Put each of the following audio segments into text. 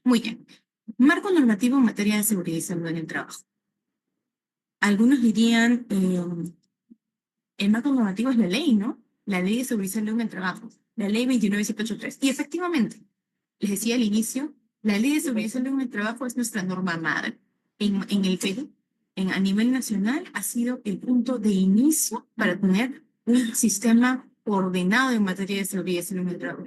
Muy bien. Marco normativo en materia de seguridad y salud en el trabajo. Algunos dirían, el marco normativo es la ley, ¿no? La ley de seguridad y salud en el trabajo, la ley 29783. Y efectivamente, les decía al inicio, la ley de seguridad y salud en el trabajo es nuestra norma madre. En el Perú, a nivel nacional, ha sido el punto de inicio para tener un sistema ordenado en materia de seguridad y salud en el trabajo.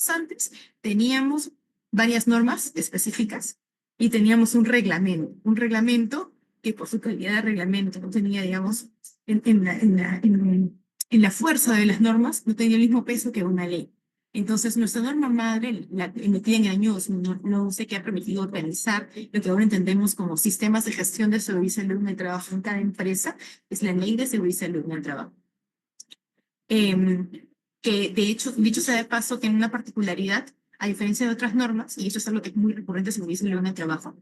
Antes teníamos varias normas específicas y teníamos un reglamento que por su calidad de reglamento no tenía, digamos, en la fuerza de las normas, no tenía el mismo peso que una ley. Entonces, nuestra norma madre, la emitida en años, no sé qué ha permitido organizar lo que ahora entendemos como sistemas de gestión de seguridad y salud en el trabajo en cada empresa, es la ley de seguridad y salud en el trabajo. Que de hecho, dicho sea de paso, tiene una particularidad, a diferencia de otras normas, y eso es algo que es muy recurrente en seguridad y salud en el trabajo,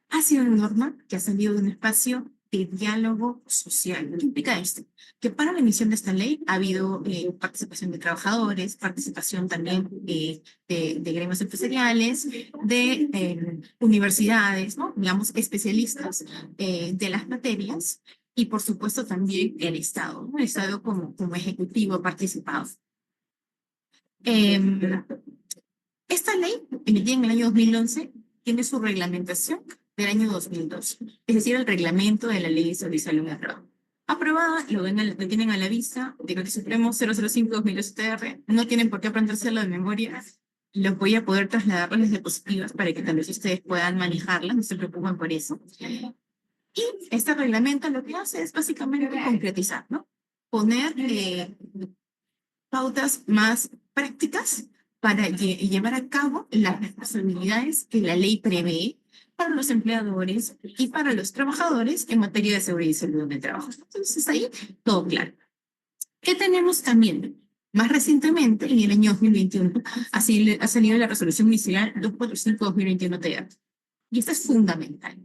ha sido una norma que ha salido de un espacio de diálogo social. ¿Qué implica esto? Que para la emisión de esta ley ha habido participación de trabajadores, participación también de gremios empresariales, de universidades, ¿no? Digamos, especialistas de las materias, y por supuesto también el Estado, ¿no? El Estado como ejecutivo ha participado. Eh, Esta ley, emitida en el año 2011, tiene su reglamentación del año 2002, es decir, el reglamento de la Ley de Salud y Salud en el Trabajo. Aprobada, lo tienen a la vista, Decreto Supremo 005-2008-TR, no tienen por qué aprendérselo de memoria, los voy a poder trasladar las diapositivas para que tal vez ustedes puedan manejarlas, no se preocupen por eso. Y este reglamento lo que hace es básicamente concretizar, ¿no? Poner pautas más prácticas para llevar a cabo las responsabilidades que la ley prevé para los empleadores y para los trabajadores en materia de seguridad y salud en el trabajo. Entonces, ahí todo claro. ¿Qué tenemos también? Más recientemente, en el año 2021, ha salido la resolución ministerial 245-2021-TR. Y esto es fundamental,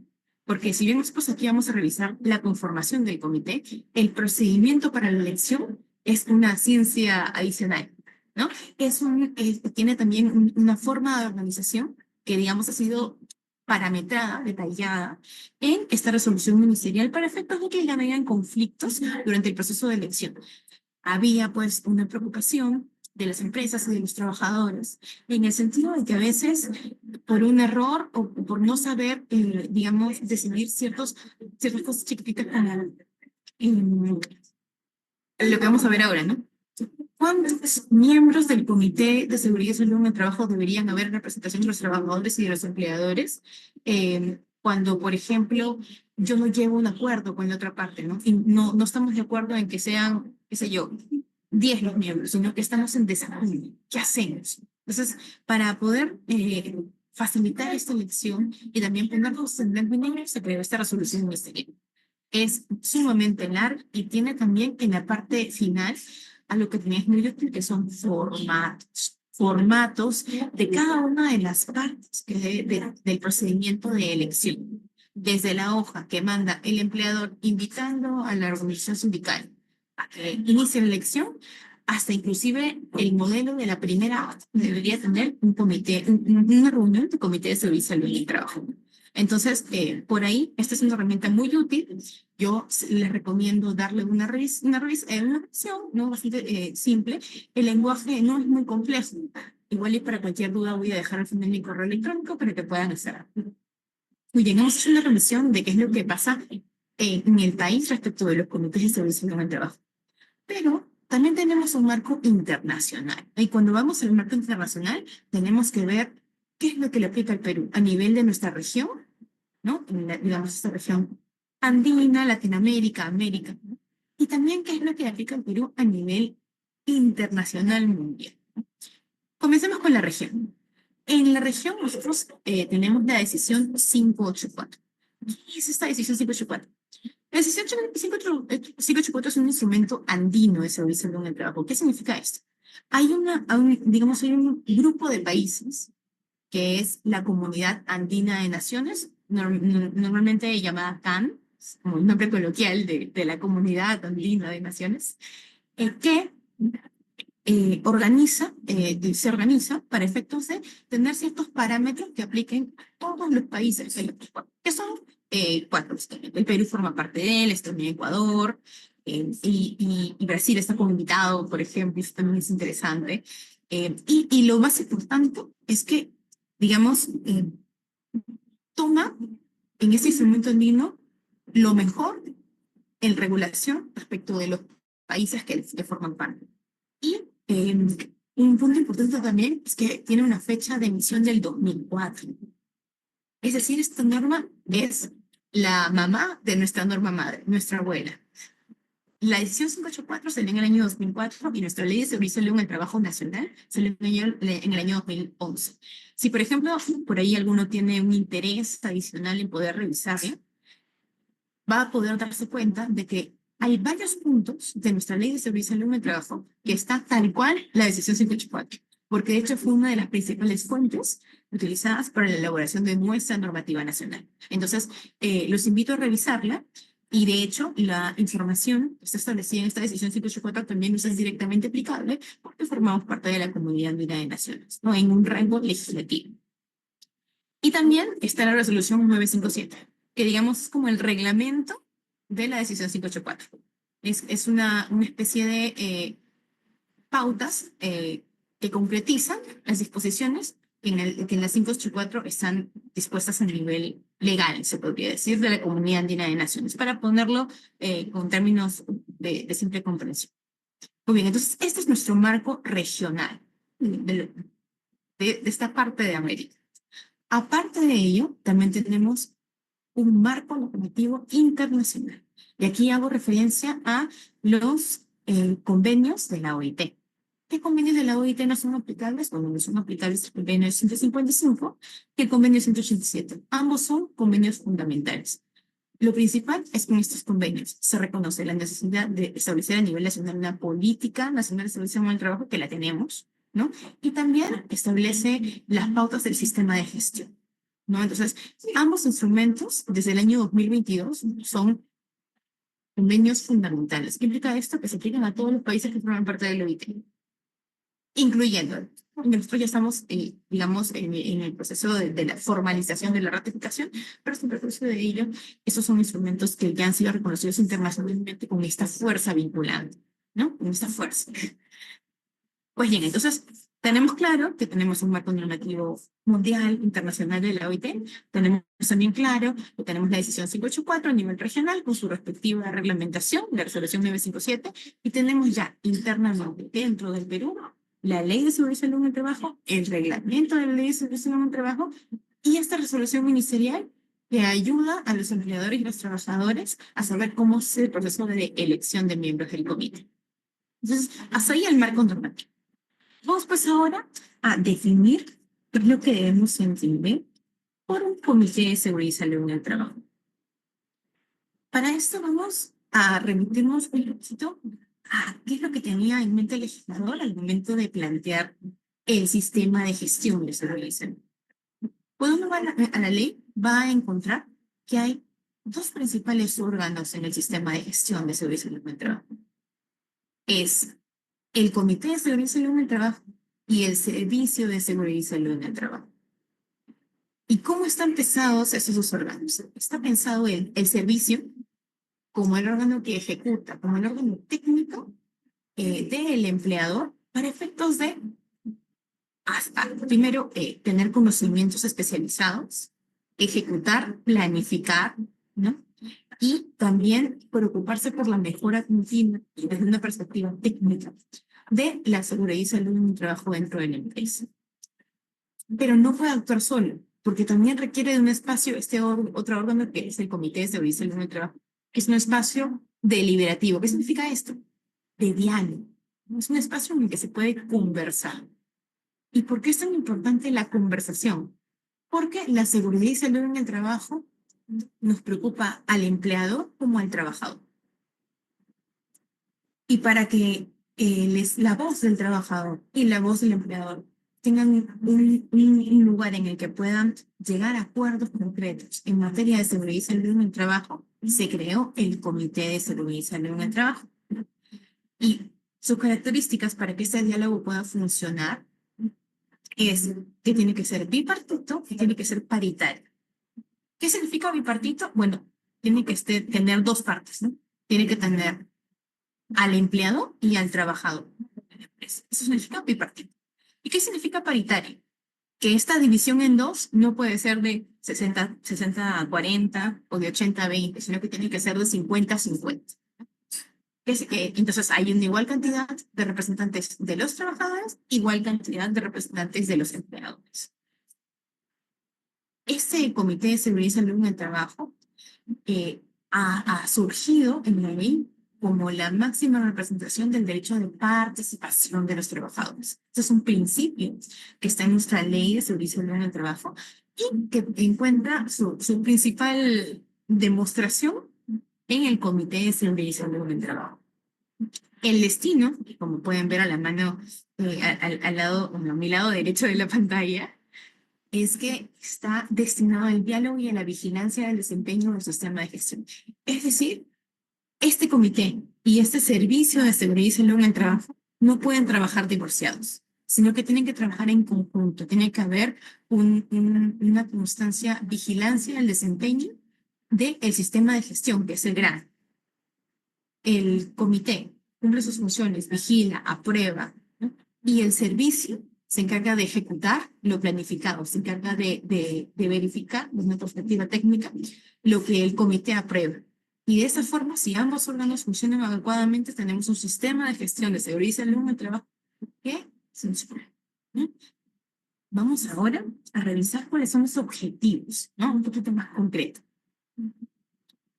porque si bien nosotros aquí vamos a revisar la conformación del comité, el procedimiento para la elección es una ciencia adicional, ¿no? Tiene también una forma de organización que, digamos, ha sido parametrada, detallada en esta resolución ministerial para efectos de que ya no hayan conflictos durante el proceso de elección. Había pues una preocupación de las empresas y de los trabajadores, en el sentido de que a veces por un error o por no saber, digamos, decidir ciertas cosas chiquititas como lo que vamos a ver ahora, ¿no? ¿Cuántos miembros del Comité de Seguridad y Salud en el Trabajo deberían haber en representación de los trabajadores y de los empleadores? Cuando, por ejemplo, yo no llevo un acuerdo con la otra parte, ¿no? Y no estamos de acuerdo en que sean, qué sé yo, 10 los miembros, sino que estamos en desacuerdo. ¿Qué hacemos? Entonces, para poder facilitar esta elección y también ponernos en blanco y negro, se creó esta resolución ministerial. Es sumamente larga y tiene también en la parte final a lo que tenías muy útil, que son formatos de cada una de las partes del procedimiento de elección. Desde la hoja que manda el empleador invitando a la organización sindical a que inicie la elección, hasta inclusive el modelo de la primera debería tener un comité, una reunión de comité de servicio al y trabajo. Entonces, por ahí, esta es una herramienta muy útil. Yo les recomiendo darle una revisión, ¿no? Bastante simple. El lenguaje no es muy complejo. Igual y para cualquier duda voy a dejar al final mi correo electrónico para que puedan hacer. Muy bien, hemos hecho una revisión de qué es lo que pasa en el país respecto de los comités de servicio en el trabajo. Pero también tenemos un marco internacional. Y cuando vamos al marco internacional, tenemos que ver qué es lo que le aplica al Perú a nivel de nuestra región, ¿no? Digamos, esta región andina, Latinoamérica, América, ¿no? Y también qué es lo que le aplica al Perú a nivel internacional mundial. Comencemos con la región. En la región nosotros tenemos la decisión 584. ¿Qué es esta decisión 584? La decisión 584 es un instrumento andino de servicio en el trabajo. ¿Qué significa esto? Digamos, hay un grupo de países que es la Comunidad Andina de Naciones, normalmente llamada CAN, como el nombre coloquial de la Comunidad Andina de Naciones, que se organiza para efectos de tener ciertos parámetros que apliquen a todos los países, que son cuatro. El Perú forma parte de él, está también Ecuador, y Brasil está como invitado, por ejemplo, eso también es interesante. Y lo más importante es que, digamos, toma en este instrumento andino lo mejor en regulación respecto de los países que forman parte. Y un punto importante también es que tiene una fecha de emisión del 2004. Es decir, esta norma es la mamá de nuestra norma madre, nuestra abuela. La decisión 584 salió en el año 2004 y nuestra ley de seguridad salió en el trabajo nacional, salió en el año 2011. Si, por ejemplo, por ahí alguno tiene un interés adicional en poder revisarla, va a poder darse cuenta de que hay varios puntos de nuestra ley de seguridad y salud en el trabajo que está tal cual la decisión 584, porque de hecho fue una de las principales fuentes utilizadas para la elaboración de nuestra normativa nacional. Entonces, los invito a revisarla y de hecho la información que está establecida en esta decisión 584 también nos es directamente aplicable porque formamos parte de la Comunidad Andina de Naciones, ¿no? En un rango legislativo. Y también está la resolución 957, que digamos es como el reglamento de la decisión 584. Es una especie de pautas que concretizan las disposiciones que en la 584 están dispuestas a nivel legal, se podría decir, de la Comunidad Andina de Naciones, para ponerlo con términos de simple comprensión. Muy bien, entonces este es nuestro marco regional de esta parte de América. Aparte de ello, también tenemos un marco normativo internacional. Y aquí hago referencia a los convenios de la OIT. ¿Qué convenios de la OIT no son aplicables? Bueno, no son aplicables el convenio 155 y el convenio 187. Ambos son convenios fundamentales. Lo principal es que en estos convenios se reconoce la necesidad de establecer a nivel nacional una política nacional de establecimiento del trabajo, que la tenemos, ¿no? Y también establece las pautas del sistema de gestión, ¿no? Entonces, ambos instrumentos, desde el año 2022, son convenios fundamentales. ¿Qué implica esto? Que se aplican a todos los países que forman parte del OIT, incluyendo. Nosotros ya estamos, digamos, en el proceso de la formalización de la ratificación, pero sin perjuicio de ello, estos son instrumentos que ya han sido reconocidos internacionalmente con esta fuerza vinculante, ¿no? Con esta fuerza. Pues bien, entonces tenemos claro que tenemos un marco normativo mundial, internacional de la OIT, tenemos también claro que tenemos la decisión 584 a nivel regional con su respectiva reglamentación, la resolución 957, y tenemos ya internamente dentro del Perú la ley de seguridad y salud en el trabajo, el reglamento de la ley de seguridad y salud en el trabajo y esta resolución ministerial que ayuda a los empleadores y los trabajadores a saber cómo es el proceso de elección de miembros del comité. Entonces, hasta ahí el marco normativo. Vamos pues ahora a definir qué es lo que debemos entender por un comité de seguridad y salud en el trabajo. Para esto vamos a remitirnos un poquito a qué es lo que tenía en mente el legislador al momento de plantear el sistema de gestión de seguridad y salud. Cuando uno va a la ley, va a encontrar que hay dos principales órganos en el sistema de gestión de seguridad y salud en el trabajo. Es el Comité de Seguridad y Salud en el Trabajo y el Servicio de Seguridad y Salud en el Trabajo. ¿Y cómo están pensados esos dos órganos? Está pensado el servicio como el órgano que ejecuta, como el órgano técnico del empleador para efectos de, primero, tener conocimientos especializados, ejecutar, planificar, ¿no? Y también preocuparse por la mejora continua desde una perspectiva técnica de la seguridad y salud en el trabajo dentro de la empresa. Pero no puede actuar solo, porque también requiere de un espacio, otro órgano que es el Comité de Seguridad y Salud en el Trabajo, que es un espacio deliberativo. ¿Qué significa esto? De diálogo. Es un espacio en el que se puede conversar. ¿Y por qué es tan importante la conversación? Porque la seguridad y salud en el trabajo nos preocupa al empleador como al trabajador. Y para que la voz del trabajador y la voz del empleador tengan un lugar en el que puedan llegar a acuerdos concretos en materia de seguridad y salud en el trabajo, se creó el Comité de Seguridad y Salud en el Trabajo. Y Sus características para que este diálogo pueda funcionar es que tiene que ser bipartito y tiene que ser paritario. ¿Qué significa bipartito? Bueno, tiene que tener dos partes, ¿no? Tiene que tener al empleado y al trabajador de la empresa. Eso significa bipartito. ¿Y qué significa paritario? Que esta división en dos no puede ser de 60 a 40 o de 80 a 20, sino que tiene que ser de 50 a 50. Entonces hay una igual cantidad de representantes de los trabajadores, igual cantidad de representantes de los empleadores. Este Comité de Seguridad y Salud en el Trabajo ha surgido en la ley como la máxima representación del derecho de participación de los trabajadores. Este es un principio que está en nuestra ley de seguridad y salud en el trabajo y que encuentra su principal demostración en el Comité de Seguridad y Salud en el Trabajo. El destino, como pueden ver a la mano, al lado, a mi lado derecho de la pantalla, es que está destinado al diálogo y a la vigilancia del desempeño del sistema de gestión. Es decir, este comité y este servicio de seguridad y salud en el trabajo no pueden trabajar divorciados, sino que tienen que trabajar en conjunto. Tiene que haber una constancia vigilancia del desempeño del sistema de gestión, que es el GRAN. El comité cumple sus funciones, vigila, aprueba, ¿no? Y el servicio se encarga de ejecutar lo planificado, se encarga de verificar, desde una perspectiva técnica, lo que el comité aprueba. Y de esa forma, si ambos órganos funcionan adecuadamente, tenemos un sistema de gestión de seguridad y salud en el trabajo que funciona, ¿no? Vamos ahora a revisar cuáles son los objetivos, ¿no? Un poquito más concreto.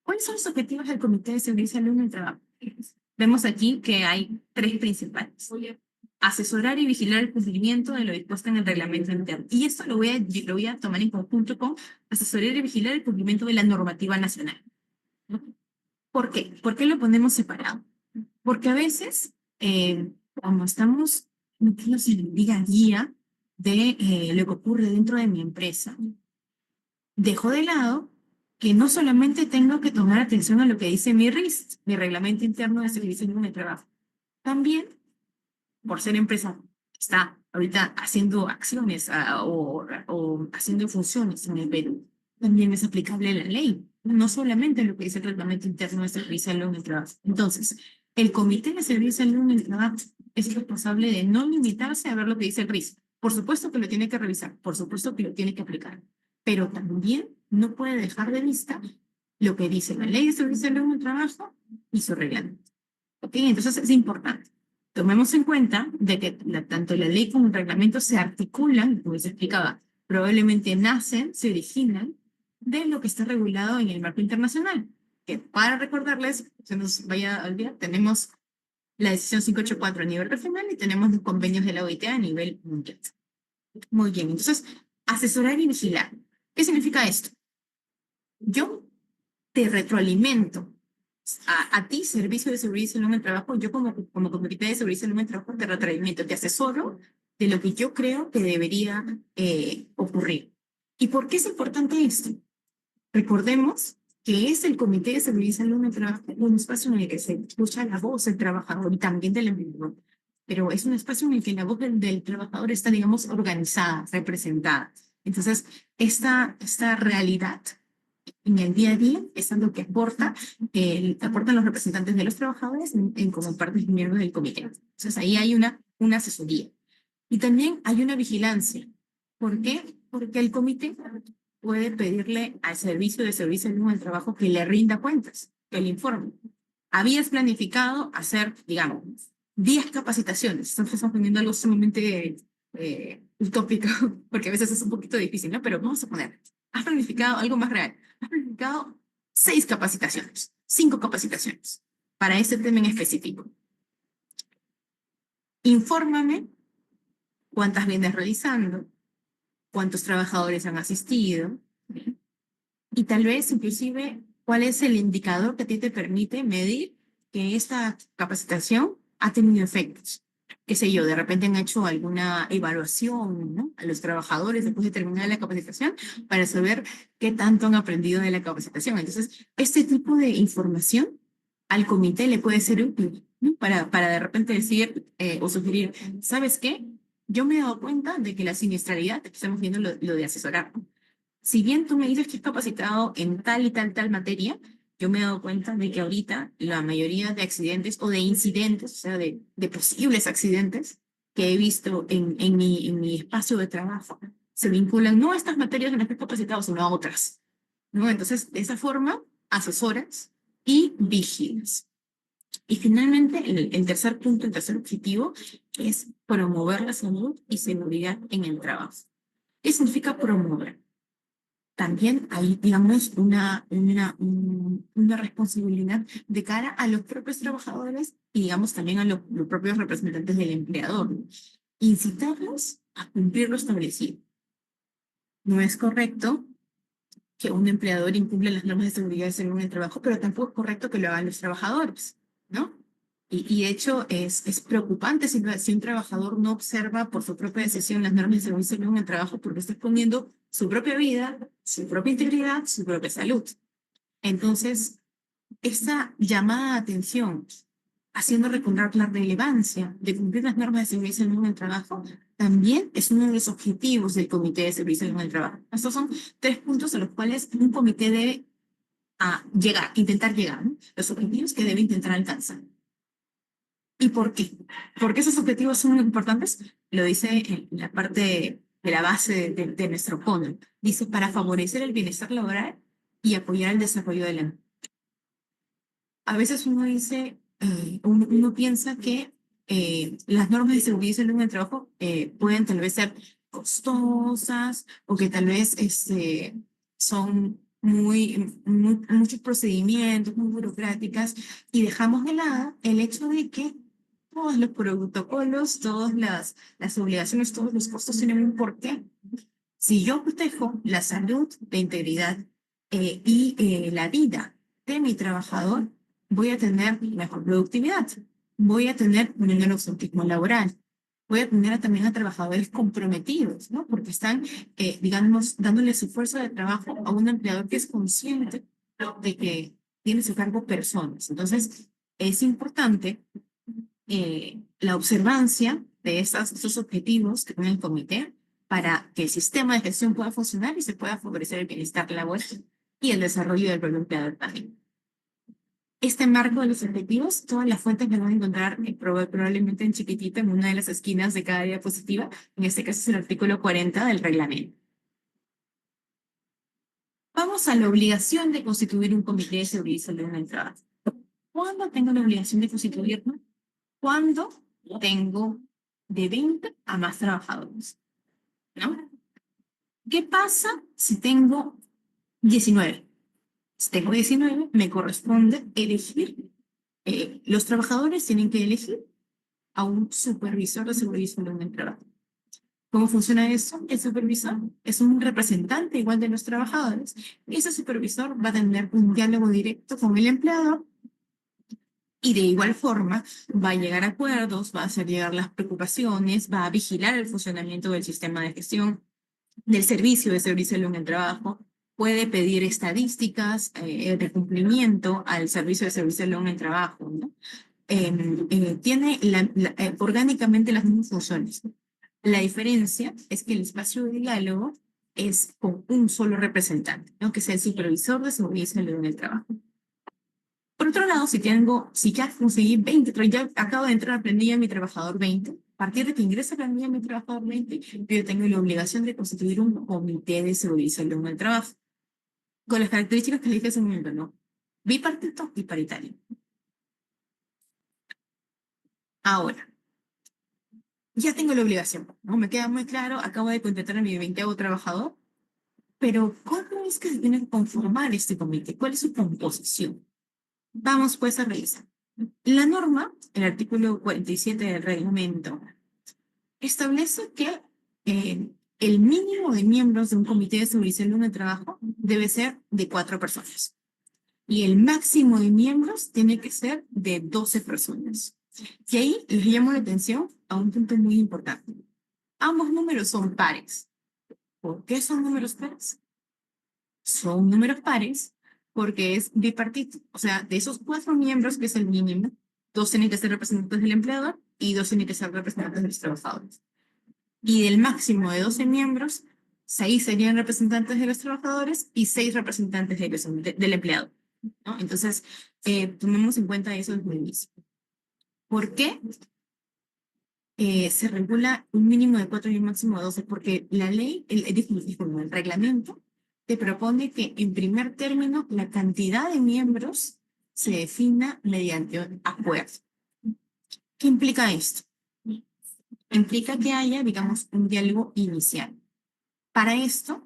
¿Cuáles son los objetivos del Comité de Seguridad y Salud en el Trabajo? Vemos aquí que hay tres principales. Asesorar y vigilar el cumplimiento de lo dispuesto en el reglamento interno. Y esto lo voy a tomar en conjunto con asesorar y vigilar el cumplimiento de la normativa nacional. ¿No? ¿Por qué? ¿Por qué lo ponemos separado? Porque a veces, cuando estamos metidos en el día a día de lo que ocurre dentro de mi empresa, dejo de lado que no solamente tengo que tomar atención a lo que dice mi RIS, mi Reglamento Interno de Servicio Mínimo de Trabajo. También, por ser empresa, está ahorita haciendo acciones o haciendo funciones en el Perú. También es aplicable la ley, no solamente lo que dice el Reglamento Interno de Servicio Mínimo de Trabajo. Entonces, el Comité de Servicio Mínimo de Trabajo es responsable de no limitarse a ver lo que dice el RIS. Por supuesto que lo tiene que revisar, por supuesto que lo tiene que aplicar, pero también no puede dejar de vista lo que dice la ley de servicio en el trabajo y su reglamento. ¿Ok? Entonces es importante. Tomemos en cuenta de que tanto la ley como el reglamento se articulan, como se explicaba, probablemente nacen, se originan de lo que está regulado en el marco internacional. Que para recordarles, se nos vaya a olvidar, tenemos la decisión 584 a nivel regional y tenemos los convenios de la OIT a nivel mundial. Muy bien, entonces, asesorar y vigilar. ¿Qué significa esto? Yo te retroalimento a ti, Servicio de Seguridad y Salud en el Trabajo, yo como Comité de Seguridad y Salud en el Trabajo te retroalimento, te asesoro de lo que yo creo que debería ocurrir. ¿Y por qué es importante esto? Recordemos que es el Comité de Seguridad y Salud en el Trabajo un espacio en el que se escucha la voz del trabajador y también del empleador, pero es un espacio en el que la voz del trabajador está, digamos, organizada, representada. Entonces, esta realidad en el día a día es algo que aportan los representantes de los trabajadores como parte miembros del comité. Entonces, ahí hay una asesoría. Y también hay una vigilancia. ¿Por qué? Porque el comité puede pedirle al servicio de servicio en el trabajo que le rinda cuentas, que le informe. Habías planificado hacer, digamos, 10 capacitaciones. Estamos poniendo algo sumamente utópico, porque a veces es un poquito difícil, ¿no? Pero vamos a poner, has planificado algo más real. Has planificado 6 capacitaciones, 5 capacitaciones para ese tema en específico. Infórmame cuántas vienes realizando, cuántos trabajadores han asistido, ¿sí? Y tal vez inclusive cuál es el indicador que a ti te permite medir que esta capacitación ha tenido efectos. Qué sé yo, de repente han hecho alguna evaluación, ¿no?, a los trabajadores después de terminar la capacitación para saber qué tanto han aprendido de la capacitación. Entonces, este tipo de información al comité le puede ser útil ¿no? Para de repente decir o sugerir, ¿sabes qué? Yo me he dado cuenta de que la siniestralidad, estamos viendo lo de asesorar, ¿no? Si bien tú me dices que estás capacitado en tal y tal materia, yo me he dado cuenta de que ahorita la mayoría de accidentes o de incidentes, o sea, de posibles accidentes que he visto en mi espacio de trabajo, se vinculan no a estas materias en las que estoy capacitado, sino a otras, ¿no? Entonces, de esa forma, asesoras y vigilas. Y finalmente, el tercer punto, el tercer objetivo es promover la salud y seguridad en el trabajo. ¿Qué significa promover? También hay, digamos, una responsabilidad de cara a los propios trabajadores y, digamos, también a los propios representantes del empleador, ¿no? Incitarlos a cumplir lo establecido. No es correcto que un empleador incumpla las normas de seguridad en el trabajo, pero tampoco es correcto que lo hagan los trabajadores, ¿no? Y de hecho es preocupante si un trabajador no observa por su propia decisión las normas de seguridad en el trabajo porque está exponiendo su propia vida, su propia integridad, su propia salud. Entonces, esta llamada de atención, haciendo recordar la relevancia de cumplir las normas de seguridad en el trabajo, también es uno de los objetivos del Comité de Servicio en el Trabajo. Estos son tres puntos a los cuales un comité debe llegar, intentar llegar, ¿no? Los objetivos que debe intentar alcanzar. ¿Y por qué? ¿Por qué esos objetivos son importantes? Lo dice en la parte de la base de nuestro código. Dice, para favorecer el bienestar laboral y apoyar el desarrollo de la empresa. A veces uno dice, uno piensa que las normas de seguridad y salud en el trabajo pueden tal vez ser costosas o que tal vez son muchos procedimientos, muy burocráticas y dejamos de lado el hecho de que todos los protocolos, todas las obligaciones, todos los costos tienen un porqué. Si yo protejo la salud, la integridad la vida de mi trabajador, voy a tener mejor productividad, voy a tener menor ausentismo laboral, voy a tener también a trabajadores comprometidos, ¿no? Porque están, digamos, dándole su fuerza de trabajo a un empleador que es consciente de que tiene a su cargo personas. Entonces, es importante la observancia de estos objetivos que tiene el comité para que el sistema de gestión pueda funcionar y se pueda favorecer el bienestar laboral y el desarrollo del propio empleador también. Este marco de los objetivos, todas las fuentes me van a encontrar probablemente en chiquitito en una de las esquinas de cada diapositiva. En este caso es el artículo 40 del reglamento. Vamos a la obligación de constituir un comité de seguridad y salud en el trabajo. ¿Cuándo tengo la obligación de constituirlo? Cuando tengo de 20 a más trabajadores, ¿no? ¿Qué pasa si tengo 19? Si tengo 19, me corresponde elegir. Los trabajadores tienen que elegir a un supervisor de seguridad y salud en el trabajo. ¿Cómo funciona eso? El supervisor es un representante igual de los trabajadores y ese supervisor va a tener un diálogo directo con el empleador y de igual forma va a llegar a acuerdos, va a hacer llegar las preocupaciones, va a vigilar el funcionamiento del sistema de gestión del servicio de servicio en el trabajo, puede pedir estadísticas de cumplimiento al servicio de servicio en el trabajo, ¿no? Tiene orgánicamente las mismas funciones. La diferencia es que el espacio de diálogo es con un solo representante, ¿no? Que sea el supervisor de seguridad y salud en el trabajo. Por otro lado, si ya conseguí 20, ya acabo de entrar a planilla mi trabajador 20, a partir de que ingresa a planilla mi trabajador 20, yo tengo la obligación de constituir un comité de seguridad y salud en el trabajo, con las características que le dije hace un momento, ¿no? Bipartito y paritario. Ahora, ya tengo la obligación, ¿no? Me queda muy claro, acabo de contratar a mi 20º trabajador, pero ¿cómo es que se tiene que conformar este comité? ¿Cuál es su composición? Vamos pues a revisar. La norma, el artículo 47 del reglamento, establece que el mínimo de miembros de un comité de seguridad en el trabajo debe ser de 4 personas. Y el máximo de miembros tiene que ser de 12 personas. Y ahí les llamo la atención a un punto muy importante. Ambos números son pares. ¿Por qué son números pares? Son números pares porque es bipartito. O sea, de esos 4 miembros, que es el mínimo, 2 tienen que ser representantes del empleador y 2 tienen que ser representantes de los trabajadores. Y del máximo de 12 miembros, 6 serían representantes de los trabajadores y 6 representantes del empleado, ¿no? Entonces, tomemos en cuenta eso desde el inicio. ¿Por qué se regula un mínimo de 4 y un máximo de 12? Porque la ley, el reglamento, te propone que en primer término la cantidad de miembros se defina mediante un acuerdo. ¿Qué implica esto? Implica que haya, digamos, un diálogo inicial. Para esto,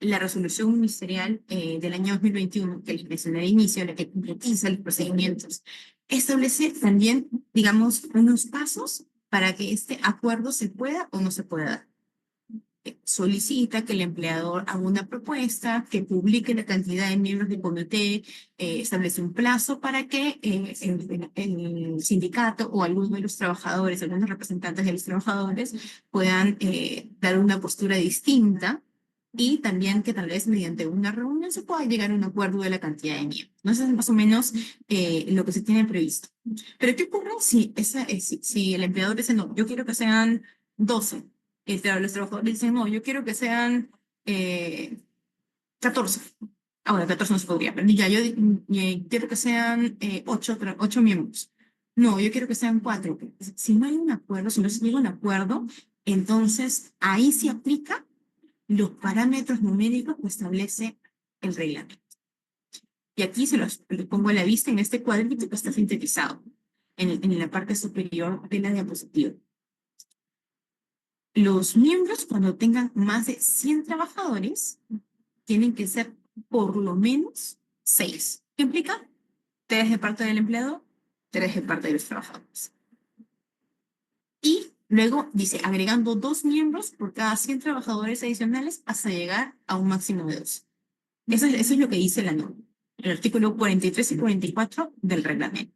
la resolución ministerial del año 2021, que les mencioné al inicio, la que concretiza los procedimientos, establece también, digamos, unos pasos para que este acuerdo se pueda o no se pueda dar. Solicita que el empleador haga una propuesta, que publique la cantidad de miembros del comité, establece un plazo para que el sindicato o algunos de los trabajadores, algunos representantes de los trabajadores puedan dar una postura distinta y también que tal vez mediante una reunión se pueda llegar a un acuerdo de la cantidad de miembros. ¿No? Eso es más o menos lo que se tiene previsto. Pero ¿qué ocurre si el empleador dice, no, yo quiero que sean 12? Los trabajadores dicen, no, yo quiero que sean 14. Ahora, 14 no se podría, pero ya, yo quiero que sean 8 miembros. No, yo quiero que sean 4. Si no hay un acuerdo, si no se llega a un acuerdo, entonces ahí se aplica los parámetros numéricos que establece el reglamento. Y aquí les pongo a la vista en este cuadrito que está sintetizado en la parte superior de la diapositiva. Los miembros, cuando tengan más de 100 trabajadores, tienen que ser por lo menos 6. ¿Qué implica? 3 de parte del empleado, 3 de parte de los trabajadores. Y luego dice, agregando 2 miembros por cada 100 trabajadores adicionales hasta llegar a un máximo de 2. Eso es lo que dice la norma, el artículo 43 y 44 del reglamento.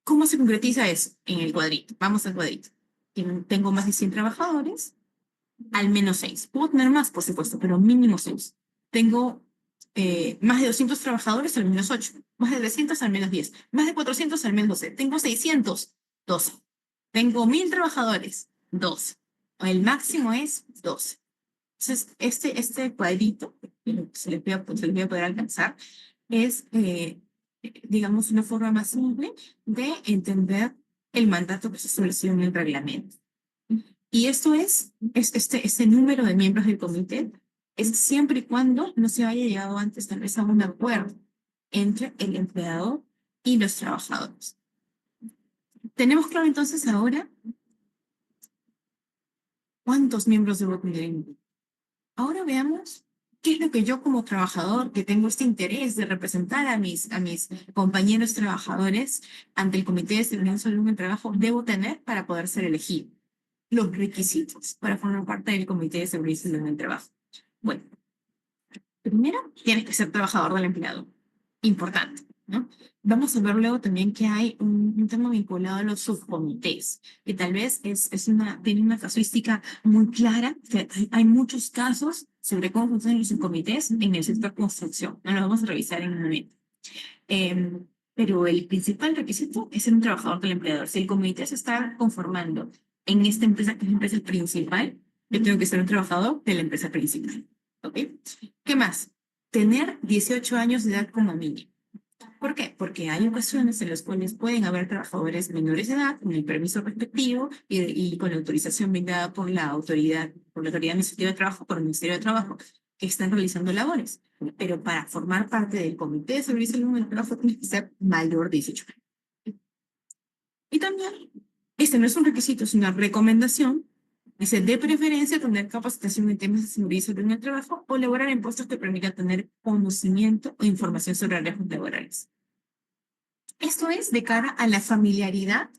¿Cómo se concretiza eso? En el cuadrito. Vamos al cuadrito. Tengo más de 100 trabajadores, al menos 6. Puedo tener más, por supuesto, pero mínimo 6. Tengo más de 200 trabajadores, al menos 8. Más de 300, al menos 10. Más de 400, al menos 12. Tengo 600, 12. Tengo 1000 trabajadores, 12. El máximo es 12. Entonces, este cuadrito, que se les voy a poder alcanzar, es, digamos, una forma más simple de entender el mandato que se estableció en el reglamento. Y esto es este número de miembros del comité es siempre y cuando no se haya llegado antes tal vez a un acuerdo entre el empleador y los trabajadores. ¿Tenemos claro entonces ahora cuántos miembros debo tener en grupo? Ahora veamos qué es lo que yo como trabajador, que tengo este interés de representar a mis compañeros trabajadores ante el Comité de Seguridad y Salud en el Trabajo, debo tener para poder ser elegido. Los requisitos para formar parte del Comité de Seguridad y Salud en el Trabajo. Bueno, primero, tienes que ser trabajador del empleado. Importante, ¿no? Vamos a ver luego también que hay un tema vinculado a los subcomités, que tal vez tiene una casuística muy clara, que hay muchos casos sobre cómo funcionan los subcomités en el sector construcción. No lo vamos a revisar en un momento. Pero el principal requisito es ser un trabajador del empleador. Si el comité se está conformando en esta empresa, que es la empresa principal, yo tengo que ser un trabajador de la empresa principal. ¿Ok? ¿Qué más? Tener 18 años de edad como mínimo. ¿Por qué? Porque hay ocasiones en las cuales pueden haber trabajadores menores de edad con el permiso respectivo y con la autorización brindada por la autoridad administrativa de trabajo, por el Ministerio de Trabajo, que están realizando labores. Pero para formar parte del Comité de Seguridad y Salud en el Trabajo tienes que ser mayor de 18 años. Y también, este no es un requisito, es una recomendación. Dice, de preferencia tener capacitación en temas de seguridad y salud en el trabajo o elaborar en puestos que permitan tener conocimiento o información sobre riesgos laborales. Esto es de cara a la familiaridad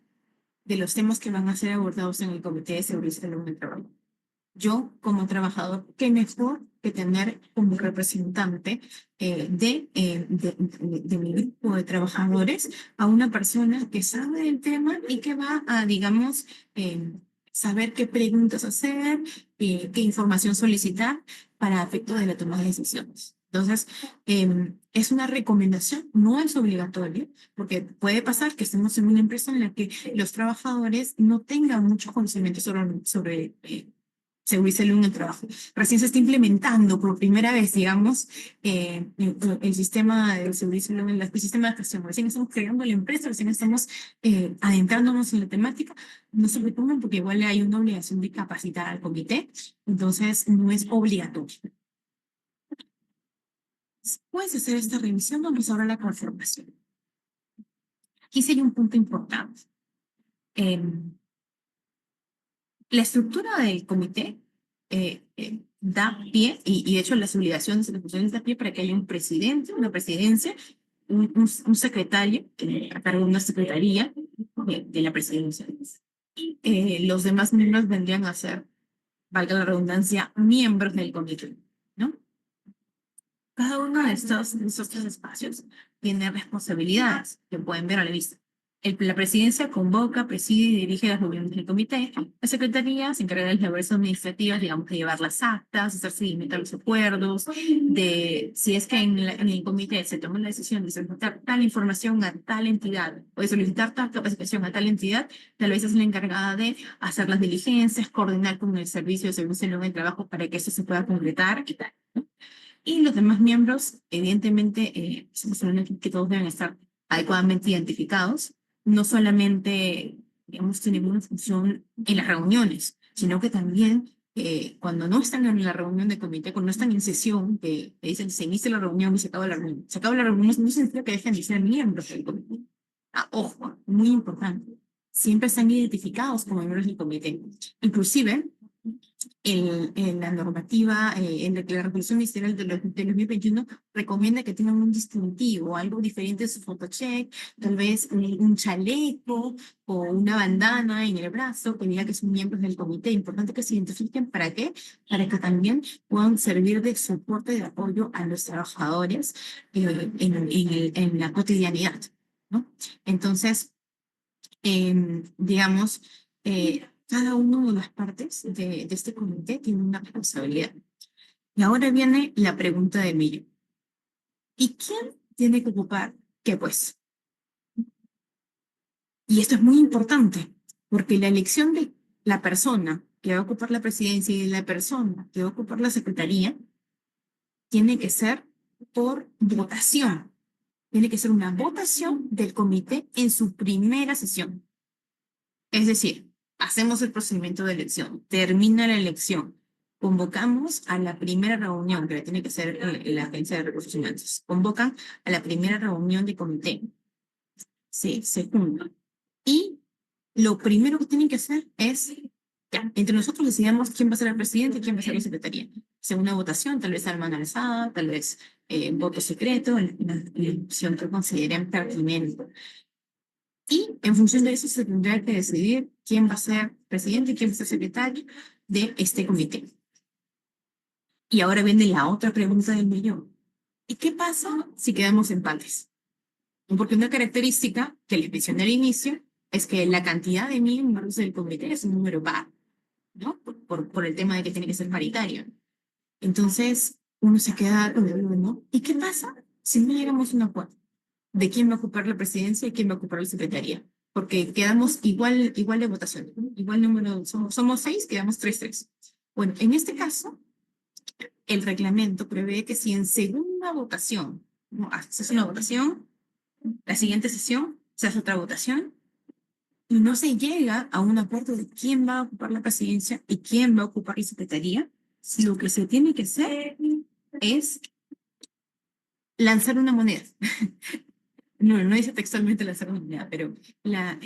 de los temas que van a ser abordados en el Comité de Seguridad y Salud en el Trabajo. Yo, como trabajador, qué mejor que tener como representante de mi grupo de trabajadores a una persona que sabe del tema y que va a, digamos, saber qué preguntas hacer, qué información solicitar para efecto de la toma de decisiones. Entonces, es una recomendación, no es obligatorio, porque puede pasar que estemos en una empresa en la que los trabajadores no tengan mucho conocimiento sobre seguridad y salud en el trabajo. Recién se está implementando por primera vez, digamos, el sistema de seguridad y salud, el sistema de gestión. Recién estamos creando la empresa, recién estamos adentrándonos en la temática. No se preocupen porque igual hay una obligación de capacitar al comité, entonces no es obligatorio. Después de hacer esta revisión, vamos ahora a la conformación. Aquí sería un punto importante. La estructura del comité da pie, y de hecho las obligaciones y las funciones da pie para que haya un presidente, una presidencia, un secretario a cargo de una secretaría de la presidencia. Los demás miembros vendrían a ser, valga la redundancia, miembros del comité, ¿no? Cada uno de estos tres espacios tiene responsabilidades que pueden ver a la vista. La presidencia convoca, preside y dirige las reuniones del comité. La secretaría se encarga de las labores administrativas, digamos, de llevar las actas, hacer seguimiento a los acuerdos, de si es que en el comité se toma la decisión de solicitar tal información a tal entidad o de solicitar tal capacitación a tal entidad, tal vez es la encargada de hacer las diligencias, coordinar con el servicio de servicio de trabajo para que eso se pueda concretar y tal. Y los demás miembros, evidentemente, estamos hablando aquí que todos deben estar adecuadamente identificados, no solamente, digamos, tienen una función en las reuniones, sino que también cuando no están en la reunión de comité, cuando no están en sesión, que dicen se inicia la reunión y se acaba la reunión. Se acaba la reunión no significa que dejen de ser miembros del comité. Ah, ojo, muy importante. Siempre están identificados como miembros del comité. Inclusive, en la normativa, en la resolución ministerial de 2021, recomienda que tengan un distintivo, algo diferente de su photocheck, tal vez un chaleco o una bandana en el brazo que diga que son miembros del comité. Importante que se identifiquen. ¿Para qué? Para que también puedan servir de soporte, de apoyo a los trabajadores en la cotidianidad, ¿no? Entonces, digamos, cada una de las partes de este comité tiene una responsabilidad. Y ahora viene la pregunta de millón. ¿Y quién tiene que ocupar qué pues? Y esto es muy importante, porque la elección de la persona que va a ocupar la presidencia y de la persona que va a ocupar la secretaría tiene que ser por votación. Tiene que ser una votación del comité en su primera sesión. Es decir, hacemos el procedimiento de elección, termina la elección, convocamos a la primera reunión, que tiene que ser la agencia de recursos humanos, convocan a la primera reunión de comité, se juntan. Y lo primero que tienen que hacer es, ya, entre nosotros decidamos quién va a ser el presidente y quién va a ser la secretaría. Según una votación, tal vez a mano alzada, tal vez voto secreto, la opción que consideren pertinente. Y en función de eso se tendrá que decidir quién va a ser presidente y quién va a ser secretario de este comité. Y ahora viene la otra pregunta del millón. ¿Y qué pasa si quedamos empates? Porque una característica que les mencioné al inicio es que la cantidad de miembros del comité es un número par, ¿no? Por el tema de que tiene que ser paritario. Entonces, uno se queda con el ¿no? ¿Y qué pasa si no llegamos a un acuerdo de quién va a ocupar la presidencia y quién va a ocupar la secretaría? Porque quedamos igual de votación, igual número, somos 6, quedamos 3-3. Bueno, en este caso, el reglamento prevé que si en segunda votación, ¿no? Se hace una votación, la siguiente sesión se hace otra votación, y no se llega a un acuerdo de quién va a ocupar la presidencia y quién va a ocupar la secretaría, lo que se tiene que hacer es lanzar una moneda. No dice textualmente lanzar una moneda, pero la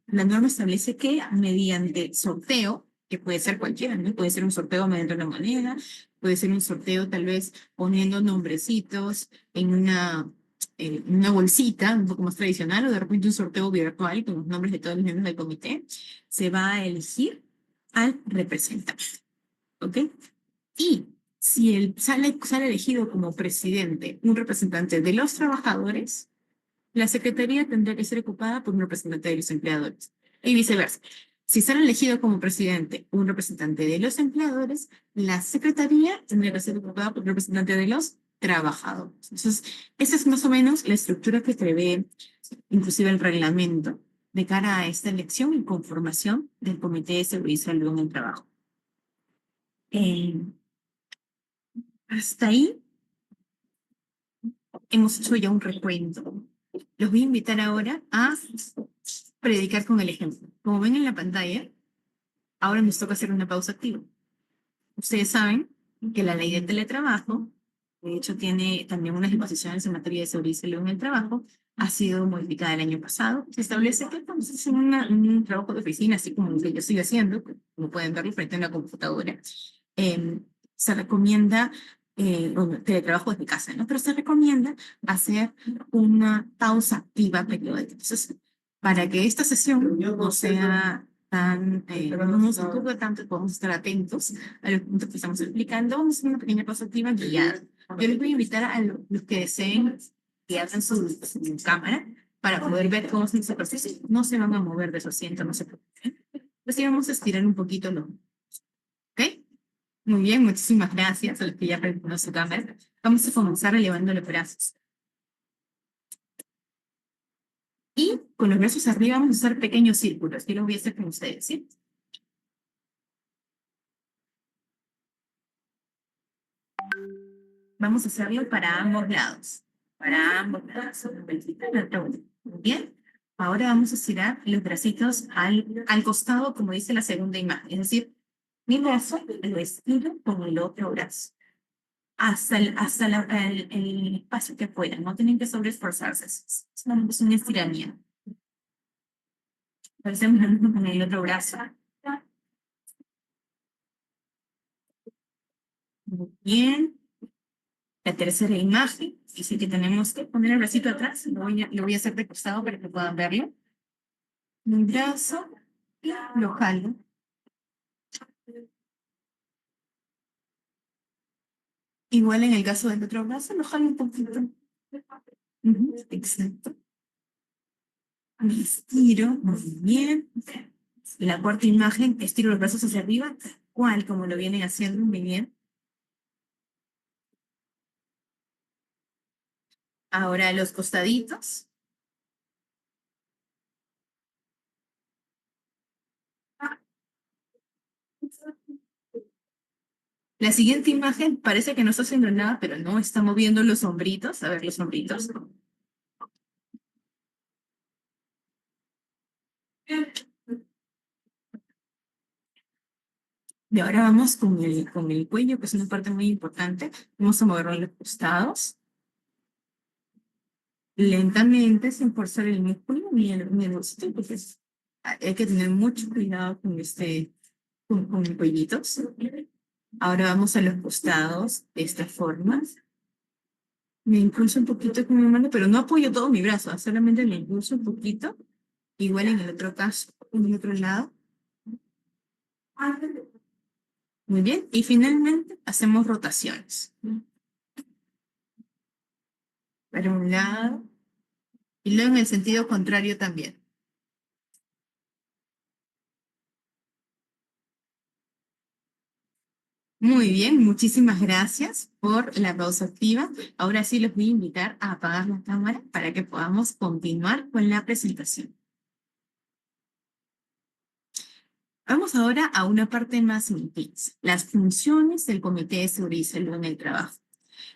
norma establece que mediante sorteo, que puede ser cualquiera, ¿no? Puede ser un sorteo mediante una moneda, puede ser un sorteo tal vez poniendo nombrecitos en una bolsita un poco más tradicional, o de repente un sorteo virtual con los nombres de todos los miembros del comité, se va a elegir al representante, ¿ok? Y si sale elegido como presidente un representante de los trabajadores, la secretaría tendría que ser ocupada por un representante de los empleadores y viceversa. Si sale elegido como presidente un representante de los empleadores, la secretaría tendría que ser ocupada por un representante de los trabajadores. Entonces, esa es más o menos la estructura que prevé inclusive el reglamento de cara a esta elección y conformación del Comité de Seguridad y Salud en el Trabajo. Eh, Hasta ahí hemos hecho ya un recuento. Los voy a invitar ahora a predicar con el ejemplo. Como ven en la pantalla, ahora nos toca hacer una pausa activa. Ustedes saben que la ley del teletrabajo, de hecho tiene también unas disposiciones en materia de seguridad y salud en el trabajo, ha sido modificada el año pasado. Se establece que cuando se hace un trabajo de oficina, así como el que yo estoy haciendo, como pueden verlo frente a una computadora, eh, se recomienda, bueno, teletrabajo desde casa, ¿no? Pero se recomienda hacer una pausa activa periódica. Entonces, para que esta sesión no sea tan, no nos ocupe tanto, podemos estar atentos a los puntos que estamos explicando. Vamos a hacer una pequeña pausa activa guiada. Yo les voy a invitar a los que deseen que abran su cámara para poder ver cómo se hace el proceso. No se van a mover de su asiento, no se preocupen. Pues sí, vamos a estirar un poquito, ¿no? ¿Ok? Muy bien, muchísimas gracias a los que ya prendieron su cámara. Vamos a comenzar elevando los brazos. Y con los brazos arriba vamos a hacer pequeños círculos. Yo los voy a hacer con ustedes, ¿sí? Vamos a hacerlo para ambos lados. Para ambos lados. Una vueltita, la otra vuelta. Muy bien. Ahora vamos a estirar los bracitos al costado, como dice la segunda imagen. Es decir, mi brazo lo estiro con el otro brazo. Hasta el espacio que puedan. No tienen que sobreesforzarse. Solamente es un estiramiento. Hacemos lo mismo con el otro brazo. Muy bien. La tercera imagen, dice que tenemos que poner el bracito atrás. Lo voy a hacer de costado para que puedan verlo. Mi brazo, lo jalo. Igual en el caso del otro brazo, lo jalo un poquito. Exacto. Me estiro, muy bien. La cuarta imagen, estiro los brazos hacia arriba, cual como lo vienen haciendo muy bien. Ahora los costaditos. La siguiente imagen parece que no está haciendo nada, pero no está moviendo los hombritos. A ver, los hombritos. Y ahora vamos con el cuello, que es una parte muy importante. Vamos a moverlo a los costados. Lentamente, sin forzar el músculo ni el bolsito, porque hay que tener mucho cuidado con con el cuellito. Ahora vamos a los costados de esta forma. Me impulso un poquito con mi mano, pero no apoyo todo mi brazo, solamente me impulso un poquito. Igual en el otro caso, en el otro lado. Muy bien. Y finalmente hacemos rotaciones. Para un lado y luego en el sentido contrario también. Muy bien, muchísimas gracias por la pausa activa. Ahora sí los voy a invitar a apagar la cámara para que podamos continuar con la presentación. Vamos ahora a una parte más intensa, las funciones del Comité de Seguridad y Salud en el Trabajo.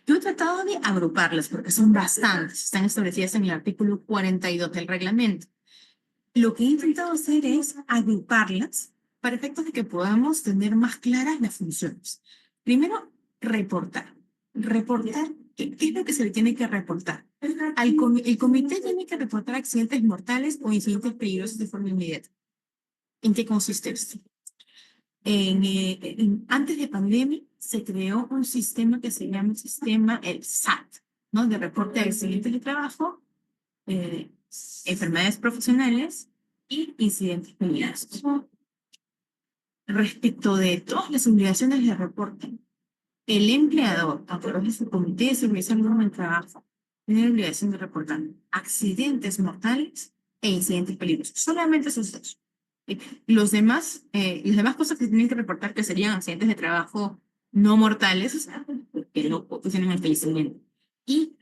Yo he tratado de agruparlas porque son bastantes, están establecidas en el artículo 42 del reglamento. Lo que he intentado hacer es agruparlas para efectos de que podamos tener más claras las funciones. Primero, reportar. Reportar, ¿qué es lo que se le tiene que reportar? El comité tiene que reportar accidentes mortales o incidentes peligrosos de forma inmediata. ¿En qué consiste esto? Antes de pandemia se creó un sistema que se llama el sistema, el SAT, ¿no? De reporte de accidentes de trabajo, eh, enfermedades profesionales y incidentes peligrosos. Respecto de todas las obligaciones de reporte, el empleador, a través de su comité de seguridad y salud en el trabajo, tiene la obligación de reportar accidentes mortales e incidentes peligrosos. Solamente esos dos. Las demás cosas que tienen que reportar, que serían accidentes de trabajo no mortales, o sea, que no ocasionan el fallecimiento. Y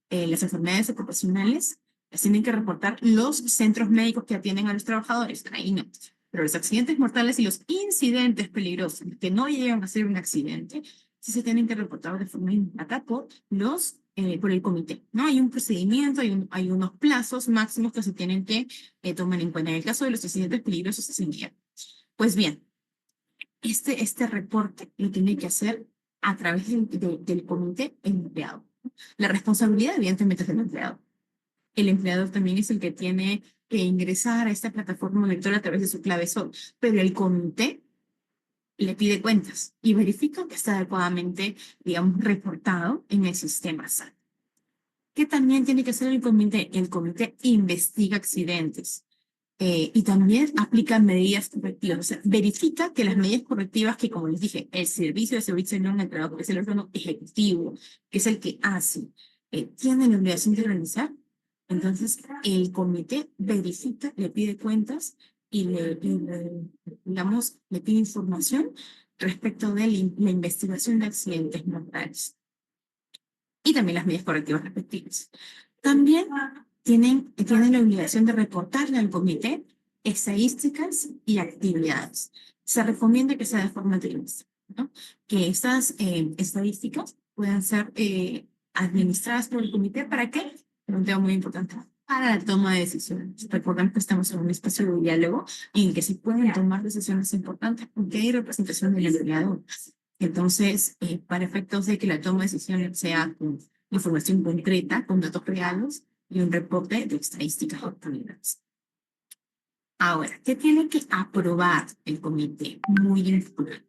las enfermedades ocupacionales las tienen que reportar los centros médicos que atienden a los trabajadores. Ahí no. Pero los accidentes mortales y los incidentes peligrosos que no llegan a ser un accidente, sí se tienen que reportar de forma inmediata por el comité, ¿no? Hay un procedimiento, hay unos plazos máximos que se tienen que tomar en cuenta. En el caso de los accidentes peligrosos es inmediato. Pues bien, este reporte lo tiene que hacer a través del comité el empleado. La responsabilidad, evidentemente, es del empleado. El empleador también es el que tiene que ingresar a esta plataforma lectora a través de su clave SOL, pero el comité le pide cuentas y verifica que está adecuadamente, digamos, reportado en el sistema SAT. ¿Qué también tiene que hacer el comité? El comité investiga accidentes y también aplica medidas correctivas. O sea, verifica que las medidas correctivas que, como les dije, el Servicio de Seguridad Social en el Trabajo, que es el órgano ejecutivo, que es el que hace, tiene la obligación de realizar. Entonces, el comité verifica, le pide cuentas digamos, le pide información respecto de la investigación de accidentes mortales y también las medidas correctivas respectivas. También tienen la obligación de reportarle al comité estadísticas y actividades. Se recomienda que sea de forma trimestral, ¿no? Que estas estadísticas puedan ser administradas por el comité. ¿Para qué? Un tema muy importante. Para la toma de decisiones. Recordemos que estamos en un espacio de diálogo en el que se pueden tomar decisiones importantes porque hay representación del empleador. Entonces, para efectos de que la toma de decisiones sea con información concreta, con datos reales y un reporte de estadísticas obtenidas. Ahora, ¿qué tiene que aprobar el comité? Muy importante.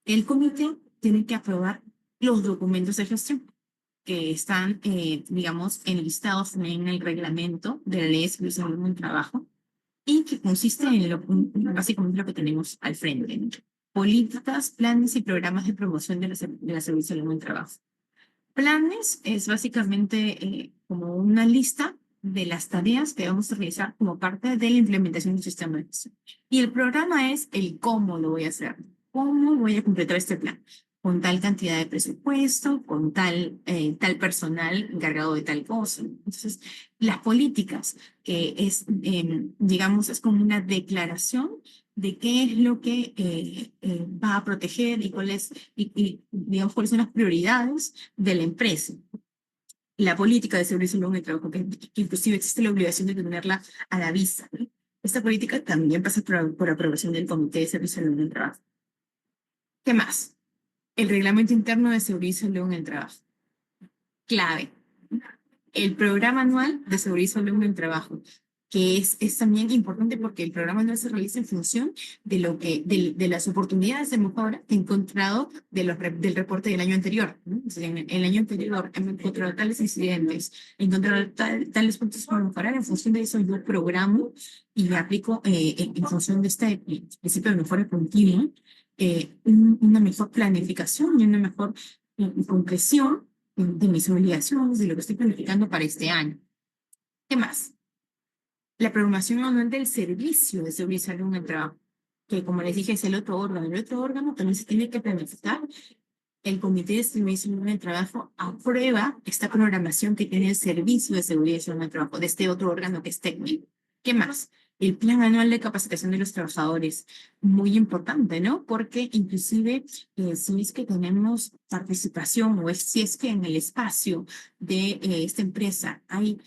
El comité tiene que aprobar los documentos de gestión que están, digamos, enlistados en el reglamento de la Ley de Servicio Mínimo del Trabajo y que consiste en básicamente lo que tenemos al frente, ¿no? Políticas, planes y programas de promoción de la servicio del trabajo. Planes es básicamente como una lista de las tareas que vamos a realizar como parte de la implementación del sistema de gestión. Y el programa es el cómo lo voy a hacer, cómo voy a completar este plan, con tal cantidad de presupuesto, con tal personal encargado de tal cosa. Entonces, las políticas, que es, digamos, es como una declaración de qué es lo que va a proteger y digamos, cuáles son las prioridades de la empresa. La política de seguridad y salud en el trabajo, que inclusive existe la obligación de tenerla a la vista, ¿no? Esta política también pasa por aprobación del Comité de Servicio y Salud en el Trabajo. ¿Qué más? El Reglamento Interno de Seguridad y Salud en el Trabajo. Clave. El programa anual de seguridad y salud en el trabajo, que es también importante porque el programa anual se realiza en función de las oportunidades de mejora que he encontrado del reporte del año anterior, ¿no? O sea, en el año anterior he encontrado tales incidentes, he encontrado tales puntos para mejorar. En función de eso yo programo y me aplico en función de este principio de mejora continua, una mejor planificación y una mejor concreción de mis obligaciones, de lo que estoy planificando para este año. ¿Qué más? La programación anual del servicio de seguridad y salud en el trabajo, que como les dije es el otro órgano. El otro órgano también se tiene que planificar. El Comité de Seguridad y Salud en el Trabajo aprueba esta programación que tiene el Servicio de Seguridad y Salud en el Trabajo, de este otro órgano que es técnico. ¿Qué más? El plan anual de capacitación de los trabajadores, muy importante, ¿no? Porque inclusive si es que tenemos participación si es que en el espacio de esta empresa hay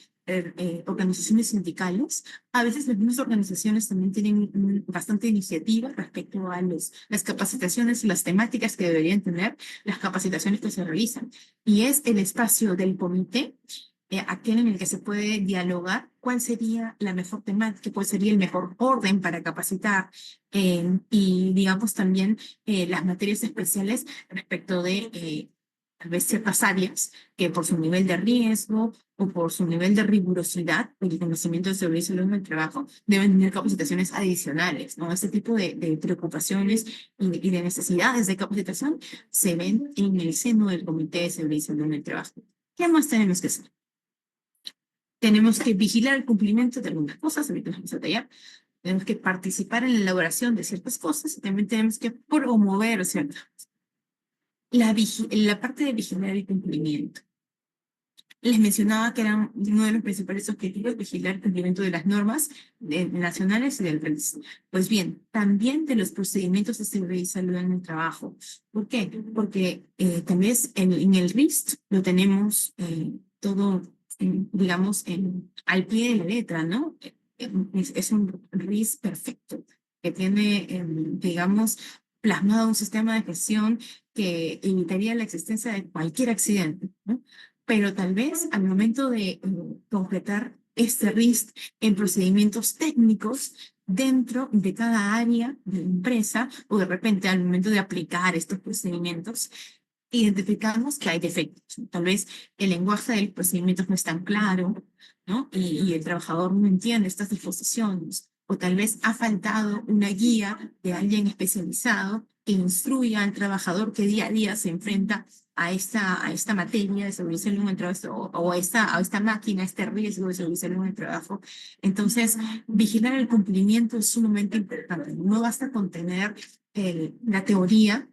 organizaciones sindicales, a veces las mismas organizaciones también tienen bastante iniciativa respecto a las capacitaciones, las temáticas que deberían tener las capacitaciones que se realizan. Y es el espacio del comité aquel en el que se puede dialogar cuál sería la mejor temática, cuál sería el mejor orden para capacitar y digamos también las materias especiales respecto de tal vez ciertas áreas que por su nivel de riesgo o por su nivel de rigurosidad, el conocimiento de seguridad y salud en el trabajo, deben tener capacitaciones adicionales, ¿no? Este tipo de preocupaciones y de necesidades de capacitación se ven en el seno del Comité de Seguridad y Salud en el Trabajo. ¿Qué más tenemos que hacer? Tenemos que vigilar el cumplimiento de algunas cosas, ahorita vamos a detallar. Tenemos que participar en la elaboración de ciertas cosas y también tenemos que promover ciertas cosas. la parte de vigilar el cumplimiento. Les mencionaba que eran uno de los principales objetivos vigilar el cumplimiento de las normas nacionales y del país. Pues bien, también de los procedimientos de seguridad y salud en el trabajo. ¿Por qué? Porque tal vez en el RIST lo tenemos todo, digamos, al pie de la letra, ¿no? Es un RIST perfecto que tiene, digamos, plasmado un sistema de gestión que evitaría la existencia de cualquier accidente, ¿no? Pero tal vez al momento de concretar este RISC en procedimientos técnicos dentro de cada área de la empresa o de repente al momento de aplicar estos procedimientos, identificamos que hay defectos. Tal vez el lenguaje de los procedimientos no es tan claro, ¿no? Y el trabajador no entiende estas disposiciones. O tal vez ha faltado una guía de alguien especializado que instruya al trabajador que día a día se enfrenta a esta materia de seguridad y salud en el trabajo o a esta máquina, a este riesgo de seguridad y salud en el trabajo. Entonces, vigilar el cumplimiento es sumamente importante. No basta con tener la teoría,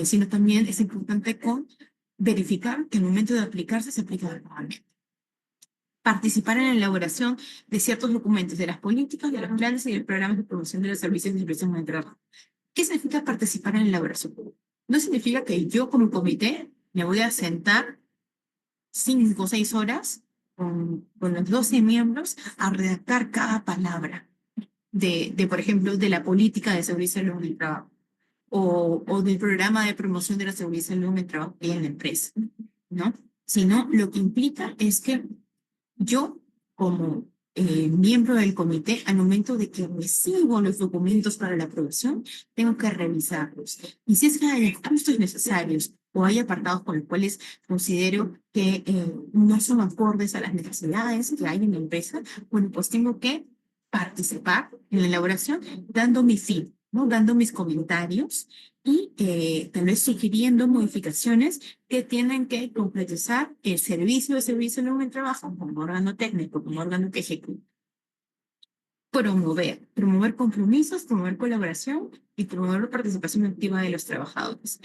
sino también es importante con verificar que al momento de aplicarse se aplica adecuadamente. Participar en la elaboración de ciertos documentos, de las políticas, de los planes y de los programas de promoción de los servicios de inspección de trabajo. ¿Qué significa participar en la elaboración? No significa que yo como comité me voy a sentar 5 o 6 horas con los 12 miembros a redactar cada palabra por ejemplo, de la política de seguridad y salud en el trabajo o del programa de promoción de la seguridad y salud en el trabajo que hay en la empresa, ¿no? Sino lo que implica es que yo, como miembro del comité, al momento de que recibo los documentos para la aprobación, tengo que revisarlos. Y si es que hay ajustes necesarios o hay apartados con los cuales considero que no son acordes a las necesidades que hay en la empresa, bueno, pues tengo que participar en la elaboración dando mi fin, ¿no? Dando mis comentarios y tal vez sugiriendo modificaciones que tienen que concretizar el servicio de servicio en el trabajo como órgano técnico, como órgano que ejecuta. Promover compromisos, promover colaboración y promover la participación activa de los trabajadores.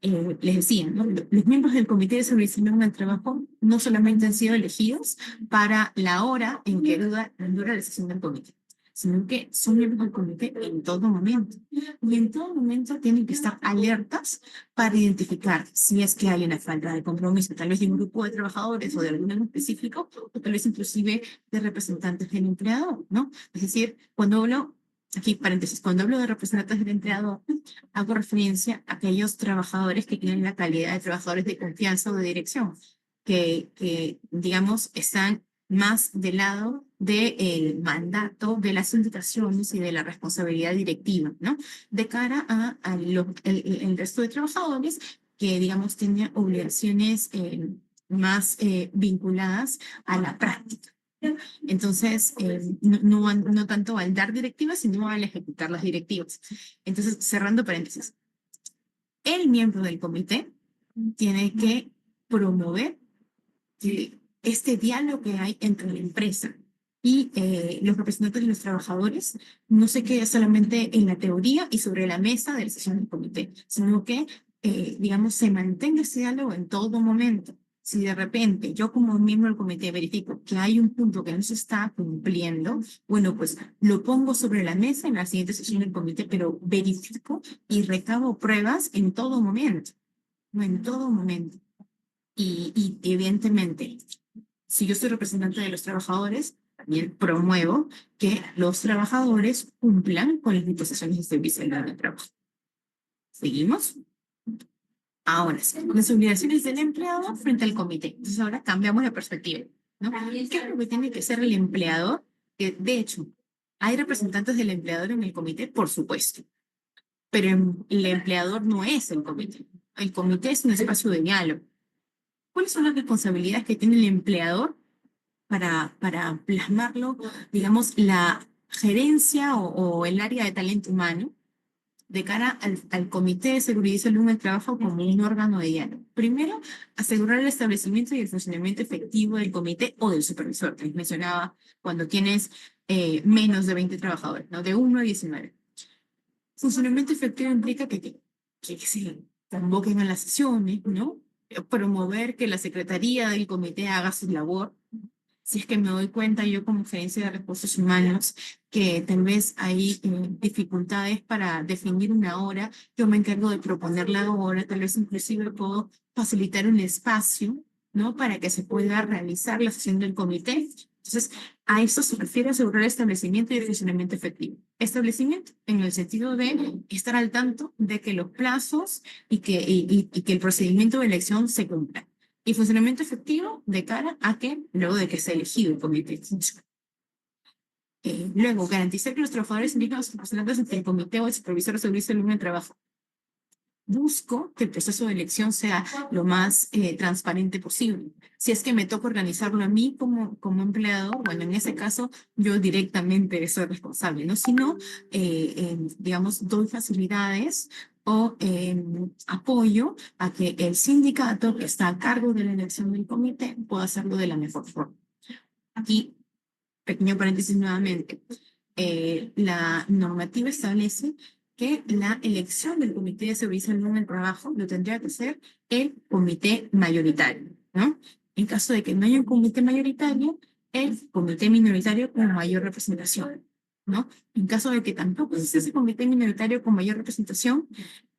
Les decía, ¿no? Los miembros del Comité de Supervisión en el Trabajo no solamente han sido elegidos para la hora en que dura la sesión del comité, sino que son miembros del comité en todo momento. Y en todo momento tienen que estar alertas para identificar si es que hay una falta de compromiso, tal vez de un grupo de trabajadores o de algún en específico, o tal vez inclusive de representantes del empleador, ¿no? Es decir, cuando hablo, aquí paréntesis, cuando hablo de representantes del empleador, hago referencia a aquellos trabajadores que tienen la calidad de trabajadores de confianza o de dirección, digamos, están más del lado del mandato, de las indicaciones y de la responsabilidad directiva, ¿no? De cara a el resto de trabajadores que, digamos, tienen obligaciones más vinculadas a la práctica. Entonces, no tanto al dar directivas, sino al ejecutar las directivas. Entonces, cerrando paréntesis, el miembro del comité tiene que promover este diálogo que hay entre la empresa y los representantes de los trabajadores no se quede solamente en la teoría y sobre la mesa de la sesión del comité, sino que, digamos, se mantenga ese diálogo en todo momento. Si de repente yo como miembro del comité verifico que hay un punto que no se está cumpliendo, bueno, pues lo pongo sobre la mesa en la siguiente sesión del comité, pero verifico y recabo pruebas en todo momento, no en todo momento. Y evidentemente, si yo soy representante de los trabajadores, también promuevo que los trabajadores cumplan con las disposiciones de servicio del trabajo. ¿Seguimos? Ahora sí, las obligaciones del empleado frente al comité. Entonces ahora cambiamos la perspectiva, ¿no? ¿Qué es lo que tiene que hacer el empleador? Que, de hecho, ¿hay representantes del empleador en el comité? Por supuesto, pero el empleador no es el comité. El comité es un espacio de diálogo. ¿Cuáles son las responsabilidades que tiene el empleador para plasmarlo, digamos, la gerencia o el área de talento humano de cara al Comité de Seguridad y Salud en el Trabajo como un órgano de diálogo? Primero, asegurar el establecimiento y el funcionamiento efectivo del comité o del supervisor, que les mencionaba cuando tienes menos de 20 trabajadores, ¿no? De 1 a 19. Funcionamiento efectivo implica que se convoquen a las sesiones, ¿no? Promover que la secretaría del comité haga su labor. Si es que me doy cuenta yo como gerencia de recursos humanos que tal vez hay dificultades para definir una hora, yo me encargo de proponer la hora, tal vez inclusive puedo facilitar un espacio, ¿no? Para que se pueda realizar la sesión del comité. Entonces, a esto se refiere asegurar el establecimiento y el funcionamiento efectivo. Establecimiento en el sentido de estar al tanto de que los plazos y que el procedimiento de elección se cumpla. Y funcionamiento efectivo de cara a que, luego de que sea elegido el comité. Luego, garantizar que los trabajadores indígenas representantes ante el comité o el supervisor de servicio del de trabajo. Busco que el proceso de elección sea lo más transparente posible. Si es que me toca organizarlo a mí como empleado, bueno, en ese caso yo directamente soy responsable, ¿no? Si no, digamos, doy facilidades o apoyo a que el sindicato que está a cargo de la elección del comité pueda hacerlo de la mejor forma. Aquí, pequeño paréntesis nuevamente, la normativa establece que la elección del comité de seguridad en el trabajo lo tendría que hacer el comité mayoritario, ¿no? En caso de que no haya un comité mayoritario, el comité minoritario con mayor representación, ¿no? En caso de que tampoco exista ese comité minoritario con mayor representación,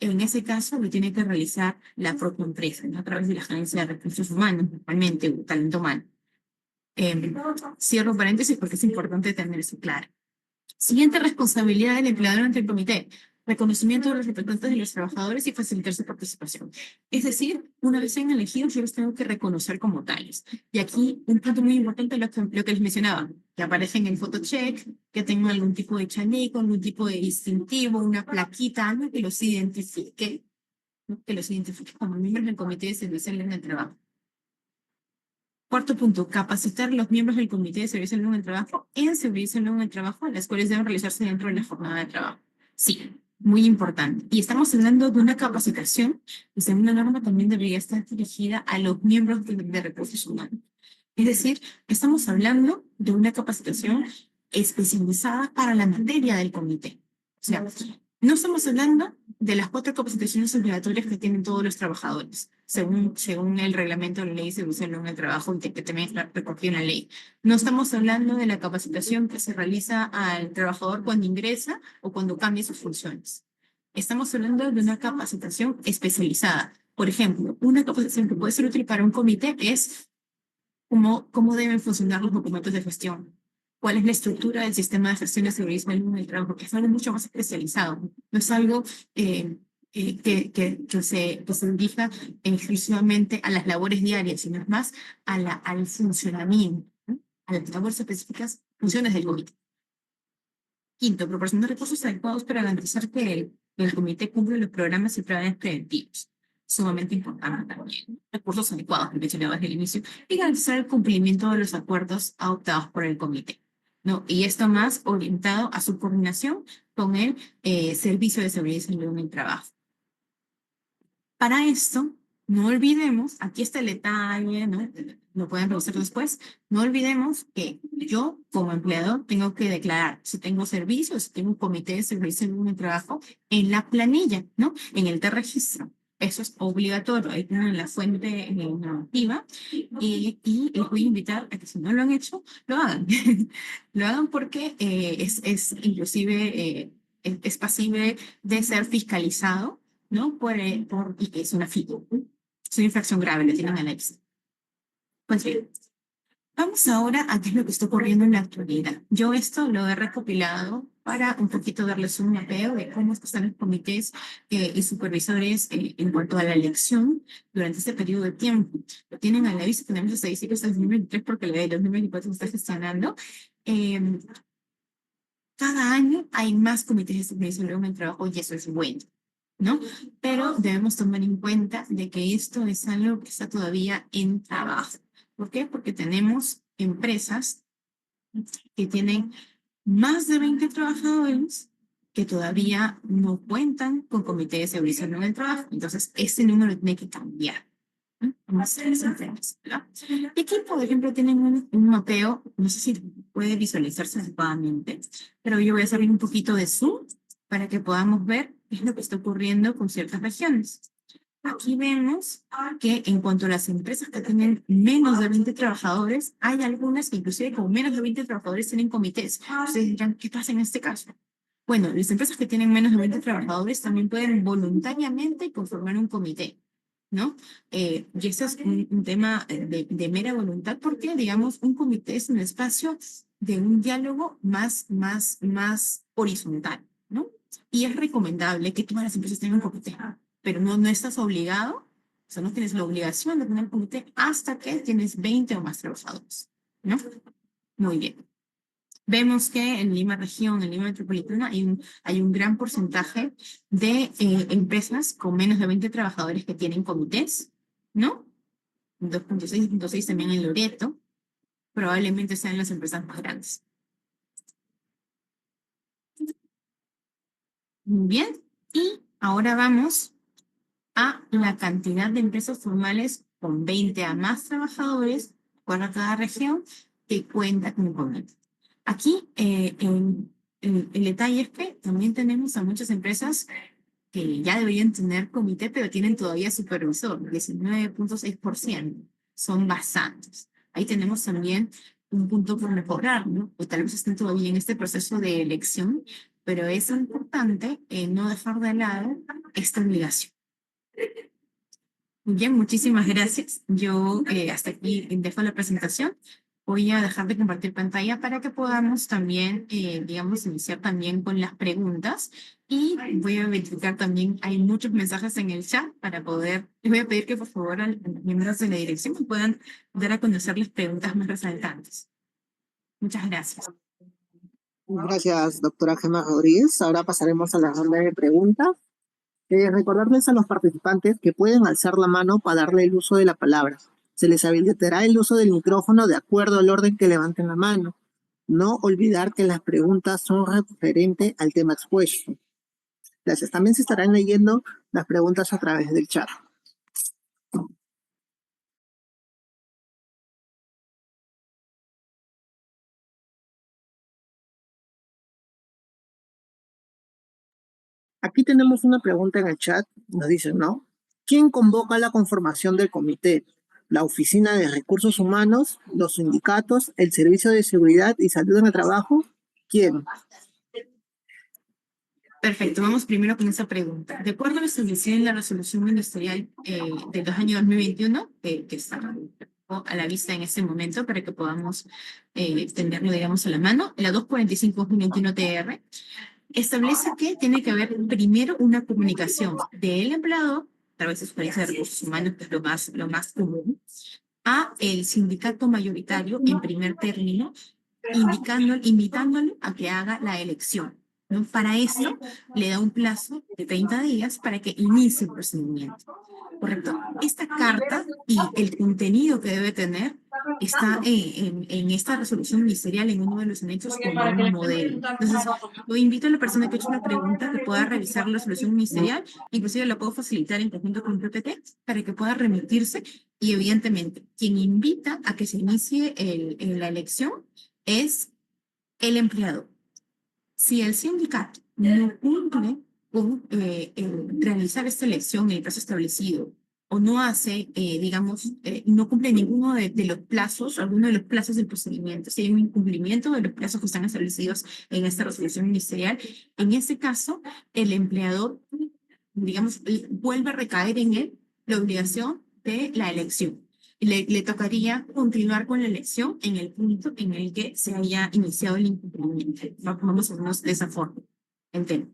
en ese caso lo tiene que realizar la propia empresa, ¿no? A través de la agencia de recursos humanos, normalmente, o talento humano. Cierro paréntesis porque es importante tener eso claro. Siguiente responsabilidad del empleador ante el comité. Reconocimiento de los representantes de los trabajadores y facilitar su participación. Es decir, una vez sean elegidos, yo los tengo que reconocer como tales. Y aquí un punto muy importante, lo que les mencionaba, que aparece en el photocheck, que tengan algún tipo de chaleco, algún tipo de distintivo, una plaquita, algo que los identifique, ¿no? Que los identifique como miembros del comité de servicio en el trabajo. Cuarto punto, capacitar a los miembros del Comité de Servicio en el Trabajo en servicio en el trabajo, las cuales deben realizarse dentro de la jornada de trabajo. Sí, muy importante. Y estamos hablando de una capacitación que según la norma también debería estar dirigida a los miembros de recursos humanos. Es decir, estamos hablando de una capacitación especializada para la materia del comité. O sea, no estamos hablando de las 4 capacitaciones obligatorias que tienen todos los trabajadores, según el reglamento de la ley de servicio en el trabajo, que también está recogido en la ley. No estamos hablando de la capacitación que se realiza al trabajador cuando ingresa o cuando cambia sus funciones. Estamos hablando de una capacitación especializada. Por ejemplo, una capacitación que puede ser útil para un comité es cómo deben funcionar los documentos de gestión, cuál es la estructura del sistema de gestión de seguridad en el trabajo, que es algo mucho más especializado, no es algo que se dirija exclusivamente a las labores diarias, sino es más al funcionamiento, ¿no? A las labores específicas, funciones del comité. Quinto, proporcionar recursos adecuados para garantizar que el comité cumple los programas y planes preventivos. Sumamente importante también. Recursos adecuados, que mencionaba desde el inicio, y garantizar el cumplimiento de los acuerdos adoptados por el comité, ¿no? Y esto más orientado a su coordinación con el Servicio de Seguridad y Salud en el Trabajo. Para esto, no olvidemos, aquí está el detalle, ¿no? Lo pueden revisar después. No olvidemos que yo, como empleador, tengo que declarar si tengo servicios, si tengo un comité de servicio en mi trabajo, en la planilla, ¿no? En el de registro. Eso es obligatorio. Ahí tienen la fuente normativa y les voy a invitar a que si no lo han hecho, lo hagan. Lo hagan porque es inclusive es pasible de ser fiscalizado, ¿no? Y que es una FICO. Es una infracción grave, lo tienen en la lista. Pues bien, vamos ahora a qué es lo que está ocurriendo en la actualidad. Yo esto lo he recopilado para un poquito darles un mapeo de cómo están los comités y supervisores en cuanto a la elección durante este periodo de tiempo. Lo tienen a la vista, tenemos estadísticas del 2023 porque la de 2024 se está gestionando. Eh, Cada año hay más comités de supervisión en el trabajo y eso es bueno, ¿no? Pero debemos tomar en cuenta de que esto es algo que está todavía en trabajo. ¿Por qué? Porque tenemos empresas que tienen más de 20 trabajadores que todavía no cuentan con comité de seguridad en el trabajo. Entonces, ese número tiene que cambiar. ¿No? Vamos a hacer ese empresas, ¿verdad? Y aquí, por ejemplo, tienen un mapeo, no sé si puede visualizarse adecuadamente, pero yo voy a hacer un poquito de zoom para que podamos ver qué es lo que está ocurriendo con ciertas regiones. Aquí vemos que en cuanto a las empresas que tienen menos de 20 trabajadores, hay algunas que inclusive con menos de 20 trabajadores tienen comités. Ustedes dirán, ¿qué pasa en este caso? Bueno, las empresas que tienen menos de 20 trabajadores también pueden voluntariamente conformar un comité, ¿no? Y eso es un tema de mera voluntad porque, digamos, un comité es un espacio de un diálogo más horizontal, ¿no? Y es recomendable que todas las empresas tengan un comité, pero no estás obligado, o sea, no tienes la obligación de tener un comité hasta que tienes 20 o más trabajadores, ¿no? Muy bien. Vemos que en Lima región, en Lima metropolitana, hay un gran porcentaje de empresas con menos de 20 trabajadores que tienen comités, ¿no? 2.6 también en Loreto, probablemente sean las empresas más grandes. Muy bien, y ahora vamos a la cantidad de empresas formales con 20 a más trabajadores, para cada región, que cuenta con comité. Aquí el detalle es que también tenemos a muchas empresas que ya deberían tener comité, pero tienen todavía supervisor, 19.6%. Son bastantes. Ahí tenemos también un punto por mejorar, ¿no? O tal vez estén todavía en este proceso de elección, pero es importante no dejar de lado esta obligación. Muy bien, muchísimas gracias. Yo hasta aquí dejo la presentación. Voy a dejar de compartir pantalla para que podamos también, digamos, iniciar también con las preguntas. Y voy a verificar también, hay muchos mensajes en el chat para poder, les voy a pedir que por favor a los miembros de la dirección me puedan dar a conocer las preguntas más resaltantes. Muchas gracias. Gracias, doctora Gemma Rodríguez. Ahora pasaremos a la ronda de preguntas. Recordarles a los participantes que pueden alzar la mano para darle el uso de la palabra. Se les habilitará el uso del micrófono de acuerdo al orden que levanten la mano. No olvidar que las preguntas son referentes al tema expuesto. Gracias. También se estarán leyendo las preguntas a través del chat. Aquí tenemos una pregunta en el chat. Nos dicen, ¿no? ¿Quién convoca la conformación del comité? ¿La Oficina de Recursos Humanos, los sindicatos, el Servicio de Seguridad y Salud en el Trabajo? ¿Quién? Perfecto, vamos primero con esa pregunta. De acuerdo a lo establecido en la resolución ministerial del 2021, que está a la vista en este momento para que podamos tenerlo, digamos, a la mano, la 245-2021 TR, establece que tiene que haber primero una comunicación del empleador, a través de su gerencia de recursos humanos, que es lo más común, a el sindicato mayoritario en primer término, invitándole a que haga la elección, ¿no? Para eso le da un plazo de 30 días para que inicie el procedimiento. ¿Correcto? Esta carta y el contenido que debe tener está en esta resolución ministerial en uno de los anexos como un modelo. Entonces, yo invito a la persona que ha hecho la pregunta que pueda revisar la resolución ministerial, inclusive la puedo facilitar en conjunto con el PPT para que pueda remitirse y evidentemente quien invita a que se inicie la elección es el empleador. Si el sindicato no cumple con realizar esta elección en el plazo establecido o no hace, digamos, no cumple ninguno de los plazos, alguno de los plazos del procedimiento, si hay un incumplimiento de los plazos que están establecidos en esta resolución ministerial, en ese caso, el empleador, digamos, vuelve a recaer en él la obligación de la elección. Le tocaría continuar con la elección en el punto en el que se haya iniciado el incumplimiento. Vamos a vernos de esa forma. Entiendo.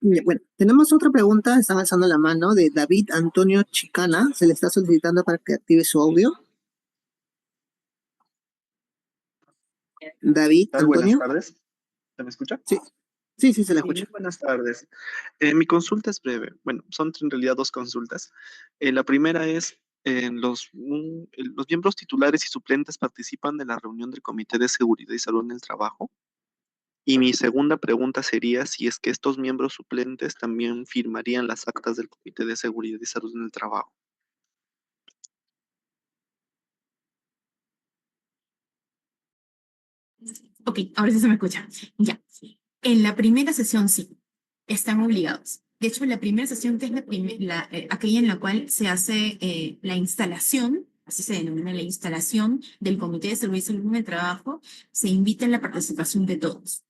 Bueno, tenemos otra pregunta, están alzando la mano, de David Antonio Chicana. Se le está solicitando para que active su audio. David Buenas Antonio. tardes. ¿Se me escucha? Sí, sí, se le Sí, escucha. buenas tardes. Mi consulta es breve. Bueno, son en realidad dos consultas. La primera es, los miembros titulares y suplentes participan de la reunión del Comité de Seguridad y Salud en el Trabajo. Y mi segunda pregunta sería si es que estos miembros suplentes también firmarían las actas del Comité de Seguridad y Salud en el Trabajo. Ok, ahora sí se me escucha. Ya. En la primera sesión sí, están obligados. De hecho, la primera sesión, que es aquella en la cual se hace la instalación, así se denomina la instalación del Comité de Servicio Mínimo de Trabajo, se invita a la participación de todos.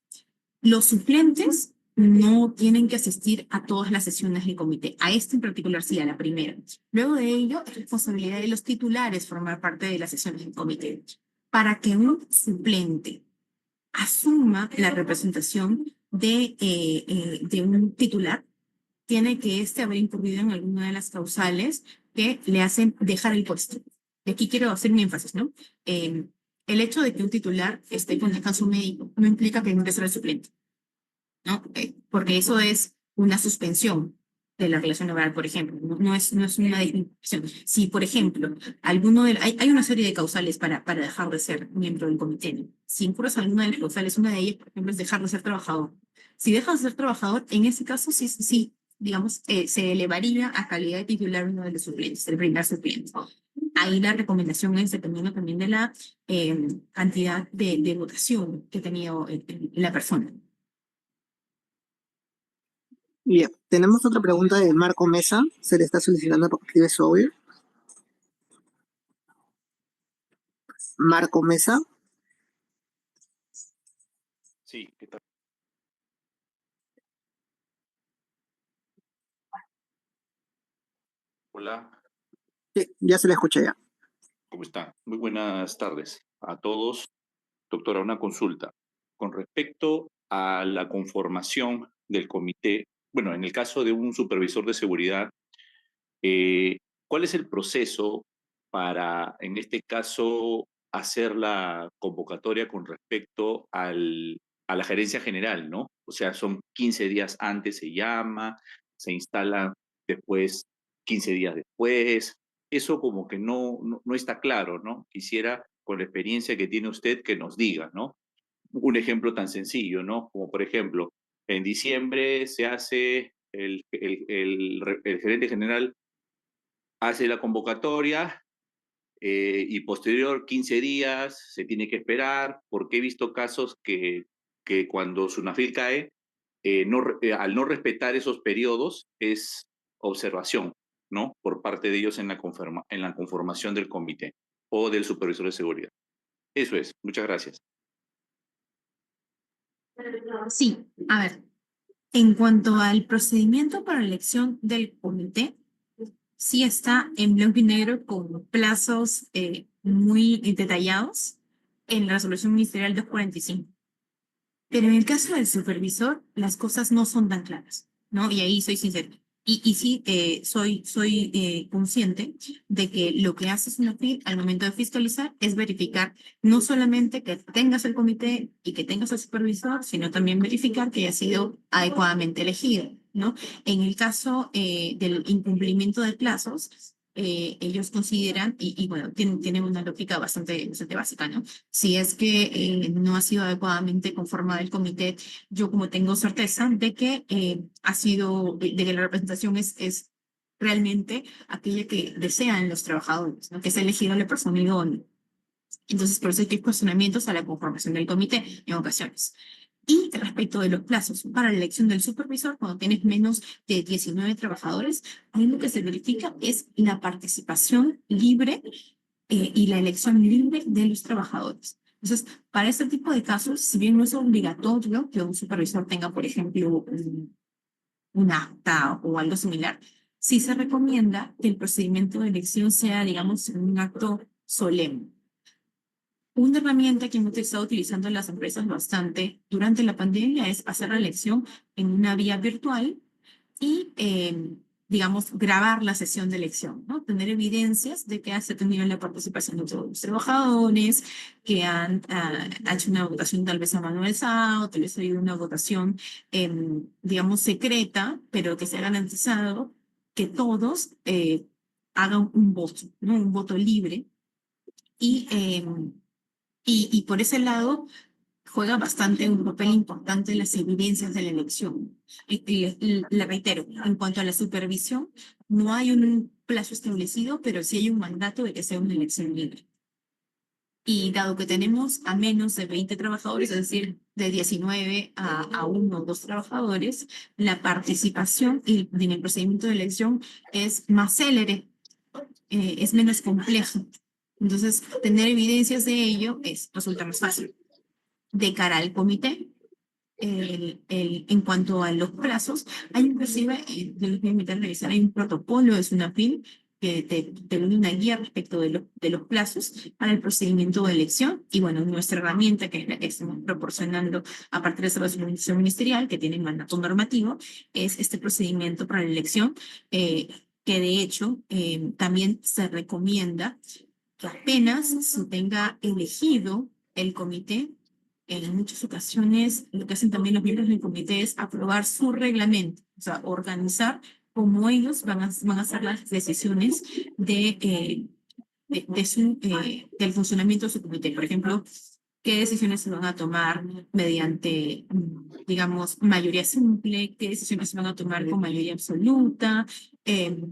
Los suplentes no tienen que asistir a todas las sesiones del comité, a esta en particular sí, a la primera. Luego de ello, es responsabilidad de los titulares formar parte de las sesiones del comité. Para que un suplente asuma la representación de un titular, tiene que haber incurrido en alguna de las causales que le hacen dejar el puesto. Y aquí quiero hacer un énfasis, ¿no? El hecho de que un titular esté con descanso médico no implica que no sea el suplente, ¿no? Porque eso es una suspensión de la relación laboral, por ejemplo, no es una disminución. Si, por ejemplo, hay una serie de causales para dejar de ser miembro del comité, ¿no? Si incurres alguna de las causales, una de ellas, por ejemplo, es dejar de ser trabajador. Si dejas de ser trabajador, en ese caso sí, digamos, se elevaría a calidad de titular uno de los suplentes, el primer suplente. Ahí la recomendación es dependiendo también de la cantidad de votación que ha tenido la persona. Bien, tenemos otra pregunta de Marco Mesa. Se le está solicitando para que active su audio. Marco Mesa. Sí, ¿qué tal? Hola, Sí, ya se le escucha ya. ¿cómo están? Muy buenas tardes a todos. Doctora, una consulta. Con respecto a la conformación del comité, bueno, en el caso de un supervisor de seguridad, ¿cuál es el proceso para, en este caso, hacer la convocatoria con respecto a la gerencia general, ¿no? O sea, son 15 días antes se llama, se instala después 15 días después. Eso como que no está claro, ¿no? Quisiera, con la experiencia que tiene usted, que nos diga, ¿no? Un ejemplo tan sencillo, ¿no? Como por ejemplo, en diciembre se hace el gerente general hace la convocatoria y posterior 15 días se tiene que esperar, porque he visto casos que cuando Sunafil cae, al no respetar esos periodos es observación, ¿no? Por parte de ellos en en la conformación del comité o del supervisor de seguridad. Eso es. Muchas gracias. Sí, a ver, en cuanto al procedimiento para la elección del comité, sí está en blanco y negro con plazos muy detallados en la resolución ministerial 245. Pero en el caso del supervisor, las cosas no son tan claras, ¿no? Y ahí soy sincera. Y sí, soy consciente de que lo que hace SUNAFIL al momento de fiscalizar es verificar no solamente que tengas el comité y que tengas el supervisor, sino también verificar que haya sido adecuadamente elegido, ¿no? En el caso del incumplimiento de plazos, ellos consideran, y bueno, tienen una lógica bastante básica, ¿no? Si es que no ha sido adecuadamente conformado el comité, yo como tengo certeza de que de que la representación es realmente aquella que desean los trabajadores, ¿no? Que es elegido la persona idónea. Entonces, por eso hay que cuestionamientos a la conformación del comité en ocasiones. Y respecto de los plazos para la elección del supervisor, cuando tienes menos de 19 trabajadores, ahí lo que se verifica es la participación libre y la elección libre de los trabajadores. Entonces, para este tipo de casos, si bien no es obligatorio que un supervisor tenga, por ejemplo, un acta o algo similar, sí se recomienda que el procedimiento de elección sea, digamos, un acto solemne. Una herramienta que hemos estado utilizando en las empresas bastante durante la pandemia es hacer la elección en una vía virtual y, digamos, grabar la sesión de elección, ¿no? Tener evidencias de que se ha tenido la participación de todos los trabajadores, que han hecho una votación tal vez a mano alzada, o tal vez ha habido una votación, digamos, secreta, pero que se ha garantizado que todos hagan un voto, ¿no? Un voto libre. Y, y por ese lado, juega bastante un papel importante en las evidencias de la elección. Y le reitero, en cuanto a la supervisión, no hay un plazo establecido, pero sí hay un mandato de que sea una elección libre. Y dado que tenemos a menos de 20 trabajadores, es decir, de 19 a 1 o 2 trabajadores, la participación en el procedimiento de elección es más célere, es menos complejo. Entonces, tener evidencias de ello resulta más fácil. De cara al comité, en cuanto a los plazos, hay inclusive, yo les voy a invitar a revisar, hay un protocolo de SUNAPIL que te da una guía respecto de los plazos para el procedimiento de elección. Y bueno, nuestra herramienta, que es la que estamos proporcionando a partir de esa resolución ministerial, que tiene mandato normativo, es este procedimiento para la elección, que de hecho también se recomienda que apenas se tenga elegido el comité, en muchas ocasiones lo que hacen también los miembros del comité es aprobar su reglamento, o sea, organizar cómo ellos van a hacer las decisiones del funcionamiento de su comité. Por ejemplo, qué decisiones se van a tomar mediante, digamos, mayoría simple, qué decisiones se van a tomar con mayoría absoluta, eh,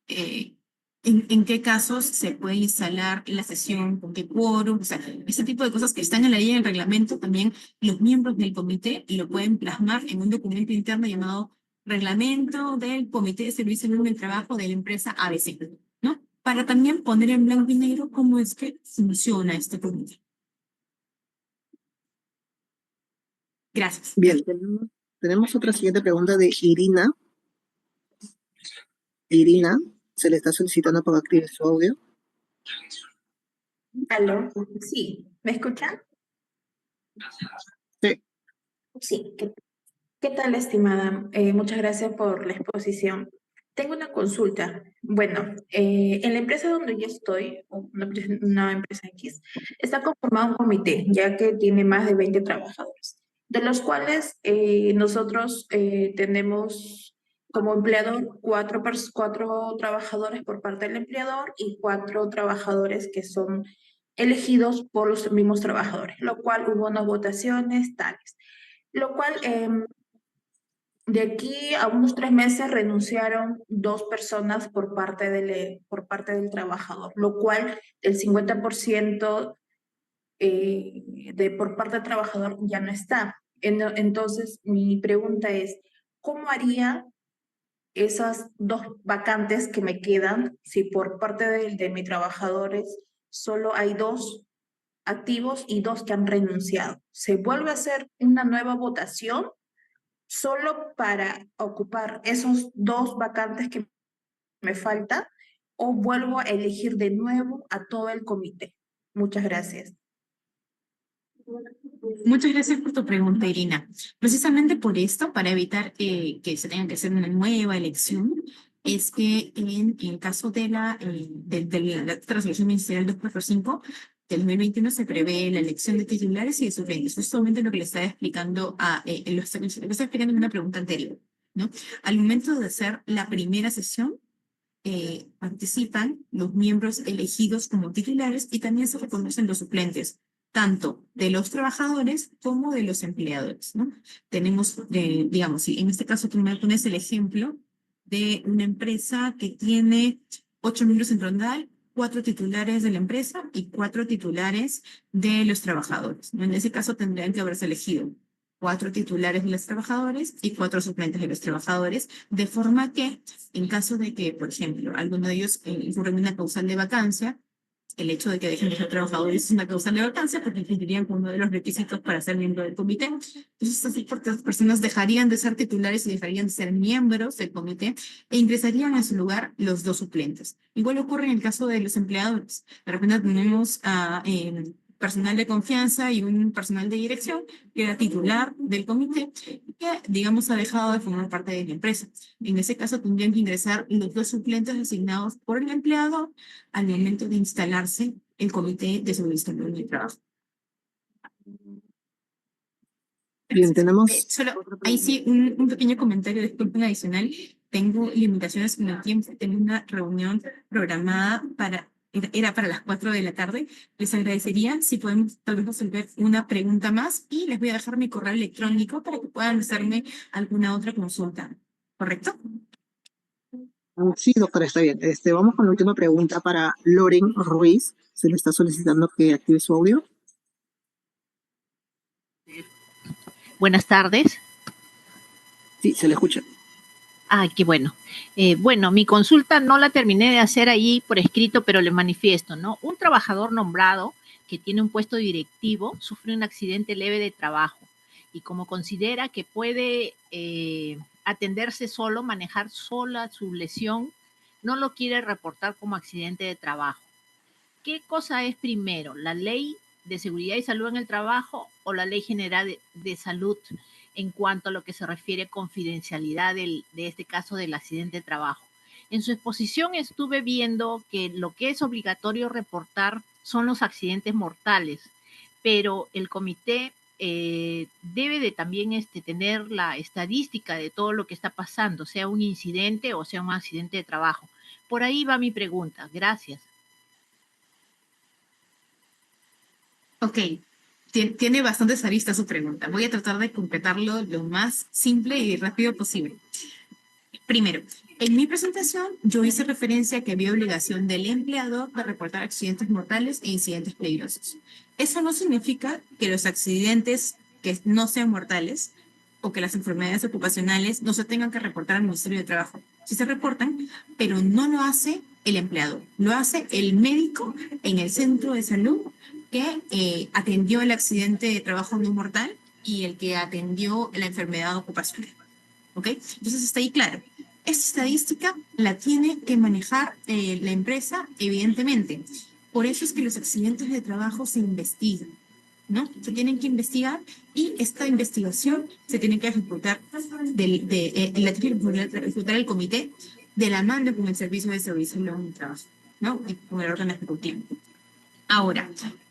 eh, en qué casos se puede instalar la sesión, con qué quórum, o sea, ese tipo de cosas que están en la ley y en el reglamento, también los miembros del comité lo pueden plasmar en un documento interno llamado Reglamento del Comité de Servicio Mínimo del Trabajo de la empresa ABC, ¿no? Para también poner en blanco y negro cómo es que funciona este comité. Gracias. Bien, tenemos otra siguiente pregunta de Irina. Irina, se le está solicitando para activar su audio. ¿Aló? Sí, ¿me escuchan? Sí. Sí. ¿Qué tal, estimada? Muchas gracias por la exposición. Tengo una consulta. Bueno, en la empresa donde yo estoy, una empresa X, está conformado un comité, ya que tiene más de 20 trabajadores, de los cuales nosotros tenemos como empleador cuatro trabajadores por parte del empleador y 4 trabajadores que son elegidos por los mismos trabajadores, lo cual hubo unas votaciones tales. Lo cual de aquí a unos 3 meses renunciaron 2 personas por parte del trabajador, lo cual el 50% por parte del trabajador ya no está. Entonces, mi pregunta es, ¿cómo haría esas 2 vacantes que me quedan si por parte de mis trabajadores solo hay 2 activos y 2 que han renunciado? ¿Se vuelve a hacer una nueva votación solo para ocupar esos 2 vacantes que me faltan o vuelvo a elegir de nuevo a todo el comité? Muchas gracias. Muchas gracias por tu pregunta, Irina. Precisamente por esto, para evitar que se tenga que hacer una nueva elección, es que en el caso de la resolución ministerial 245 del 2021 se prevé la elección de titulares y de suplentes. Es solamente lo que le estaba explicando lo estaba explicando en una pregunta anterior, ¿no? Al momento de hacer la primera sesión, participan los miembros elegidos como titulares y también se reconocen los suplentes, tanto de los trabajadores como de los empleadores, ¿no? Tenemos, digamos, si en este caso tú me pones el ejemplo de una empresa que tiene 8 miembros en total, 4 titulares de la empresa y 4 titulares de los trabajadores, ¿no? En ese caso tendrían que haberse elegido 4 titulares de los trabajadores y 4 suplentes de los trabajadores, de forma que en caso de que, por ejemplo, alguno de ellos incurra en una causal de vacancia, el hecho de que dejen de ser trabajadores es una causal de vacancia porque cumplirían con uno de los requisitos para ser miembro del comité. Entonces, así porque las personas dejarían de ser titulares y dejarían de ser miembros del comité e ingresarían a su lugar los 2 suplentes. Igual ocurre en el caso de los empleadores. De repente tenemos a personal de confianza y un personal de dirección que era titular del comité y que, digamos, ha dejado de formar parte de la empresa. En ese caso tendrían que ingresar los 2 suplentes designados por el empleador al momento de instalarse el comité de supervisión del trabajo. Bien, tenemos... Ahí sí, un pequeño comentario, disculpen, adicional. Tengo limitaciones en el tiempo. Tengo una reunión programada era para las 4 de la tarde. Les agradecería si podemos tal vez resolver una pregunta más y les voy a dejar mi correo electrónico para que puedan hacerme alguna otra consulta. ¿Correcto? Sí, doctora, está bien. Vamos con la última pregunta para Loren Ruiz. Se le está solicitando que active su audio. Buenas tardes. Sí, se le escucha. Qué bueno. Bueno, mi consulta no la terminé de hacer ahí por escrito, pero le manifiesto, ¿no? Un trabajador nombrado que tiene un puesto directivo sufre un accidente leve de trabajo y como considera que puede atenderse solo, manejar sola su lesión, no lo quiere reportar como accidente de trabajo. ¿Qué cosa es primero, la ley de seguridad y salud en el trabajo o la ley general de salud en cuanto a lo que se refiere a confidencialidad de este caso del accidente de trabajo? En su exposición estuve viendo que lo que es obligatorio reportar son los accidentes mortales, pero el comité debe de también tener la estadística de todo lo que está pasando, sea un incidente o sea un accidente de trabajo. Por ahí va mi pregunta. Gracias. Ok, tiene bastantes aristas su pregunta. Voy a tratar de completarlo lo más simple y rápido posible. Primero, en mi presentación yo hice referencia a que había obligación del empleador de reportar accidentes mortales e incidentes peligrosos. Eso no significa que los accidentes que no sean mortales o que las enfermedades ocupacionales no se tengan que reportar al Ministerio de Trabajo. Sí se reportan, pero no lo hace el empleador, lo hace el médico en el centro de salud que atendió el accidente de trabajo no mortal y el que atendió la enfermedad ocupacional. ¿Ok? Entonces está ahí claro. Esta estadística la tiene que manejar la empresa, evidentemente. Por eso es que los accidentes de trabajo se investigan, ¿no? Se tienen que investigar y esta investigación se tiene que ejecutar, la tiene que ejecutar el comité de la mano con el Servicio de Servicio de Trabajo, ¿no? Y con el órgano ejecutivo. Ahora,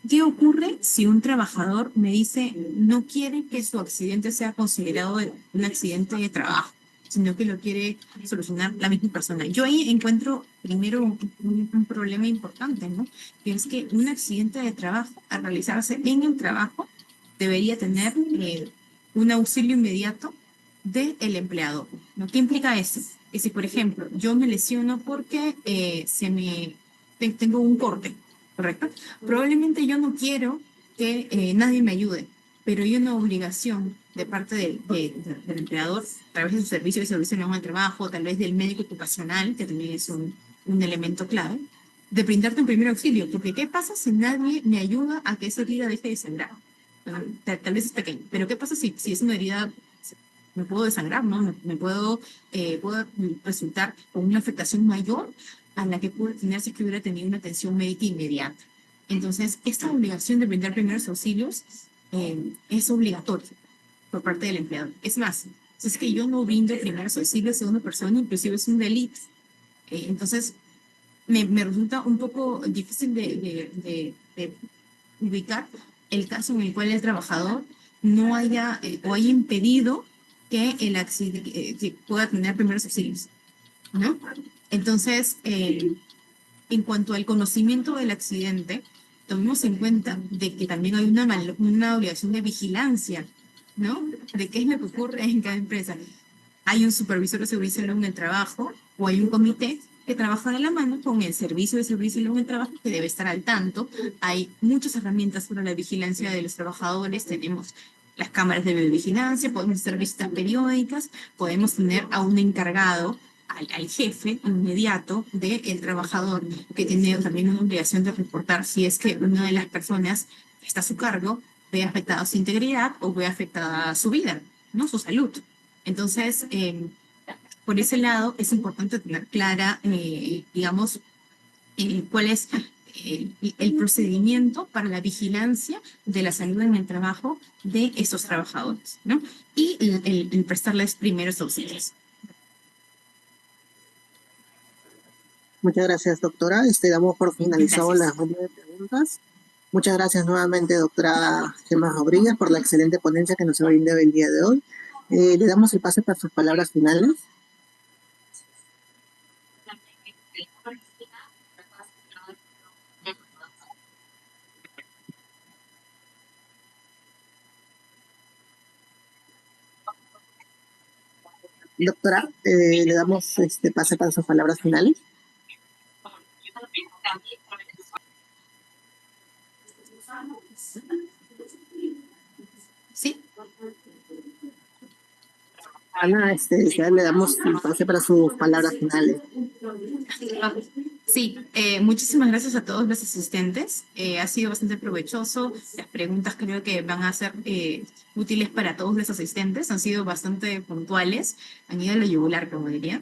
¿qué ocurre si un trabajador me dice no quiere que su accidente sea considerado un accidente de trabajo, sino que lo quiere solucionar la misma persona? Yo ahí encuentro primero un problema importante, ¿no? Que es que un accidente de trabajo, al realizarse en el trabajo, debería tener un auxilio inmediato del empleador, ¿no? ¿Qué implica eso? Que si, por ejemplo, yo me lesiono porque tengo un corte, ¿correcto? Probablemente yo no quiero que nadie me ayude, pero hay una obligación de parte del empleador, a través de su servicio de servicio al trabajo, tal vez del médico ocupacional, que también es un elemento clave, de brindarte un primer auxilio, porque ¿qué pasa si nadie me ayuda a que esa herida deje de sangrar? Tal vez es pequeño, pero ¿qué pasa si es una herida, me puedo desangrar, ¿no? Puedo resultar con una afectación mayor a la que pude tener si es que hubiera tenido una atención médica inmediata. Entonces, esta obligación de brindar primeros auxilios es obligatoria por parte del empleador. Es más, si es que yo no brindo primeros auxilios a una persona, inclusive es un delito. Entonces, me resulta un poco difícil de ubicar el caso en el cual el trabajador no haya o haya impedido que el accidente que pueda tener primeros auxilios, ¿no? Entonces, en cuanto al conocimiento del accidente, tomemos en cuenta de que también hay una obligación de vigilancia, ¿no? De qué es lo que ocurre en cada empresa. Hay un supervisor de servicio en el trabajo o hay un comité que trabaja de la mano con el servicio de servicio en el trabajo que debe estar al tanto. Hay muchas herramientas para la vigilancia de los trabajadores. Tenemos las cámaras de videovigilancia, podemos hacer visitas periódicas, podemos tener a un encargado, al jefe inmediato del trabajador, que tiene también una obligación de reportar si es que una de las personas que está a su cargo ve afectada su integridad o ve afectada su vida, ¿no? Su salud. Entonces, por ese lado, es importante tener clara, digamos, cuál es el procedimiento para la vigilancia de la salud en el trabajo de esos trabajadores, ¿no? Y el prestarles primeros auxilios. Muchas gracias, doctora. Damos por finalizado Gracias. la ronda de preguntas. Muchas gracias nuevamente, doctora Gemma Rodríguez, por la excelente ponencia que nos ha brindado el día de hoy. Le damos el pase para sus palabras finales. Doctora, le damos pase para sus palabras finales. Sí. Ana, ya le damos el pase para sus palabras finales. Sí, muchísimas gracias a todos los asistentes. Ha sido bastante provechoso. Las preguntas creo que van a ser útiles para todos los asistentes. Han sido bastante puntuales. Han ido a la yugular, como diría.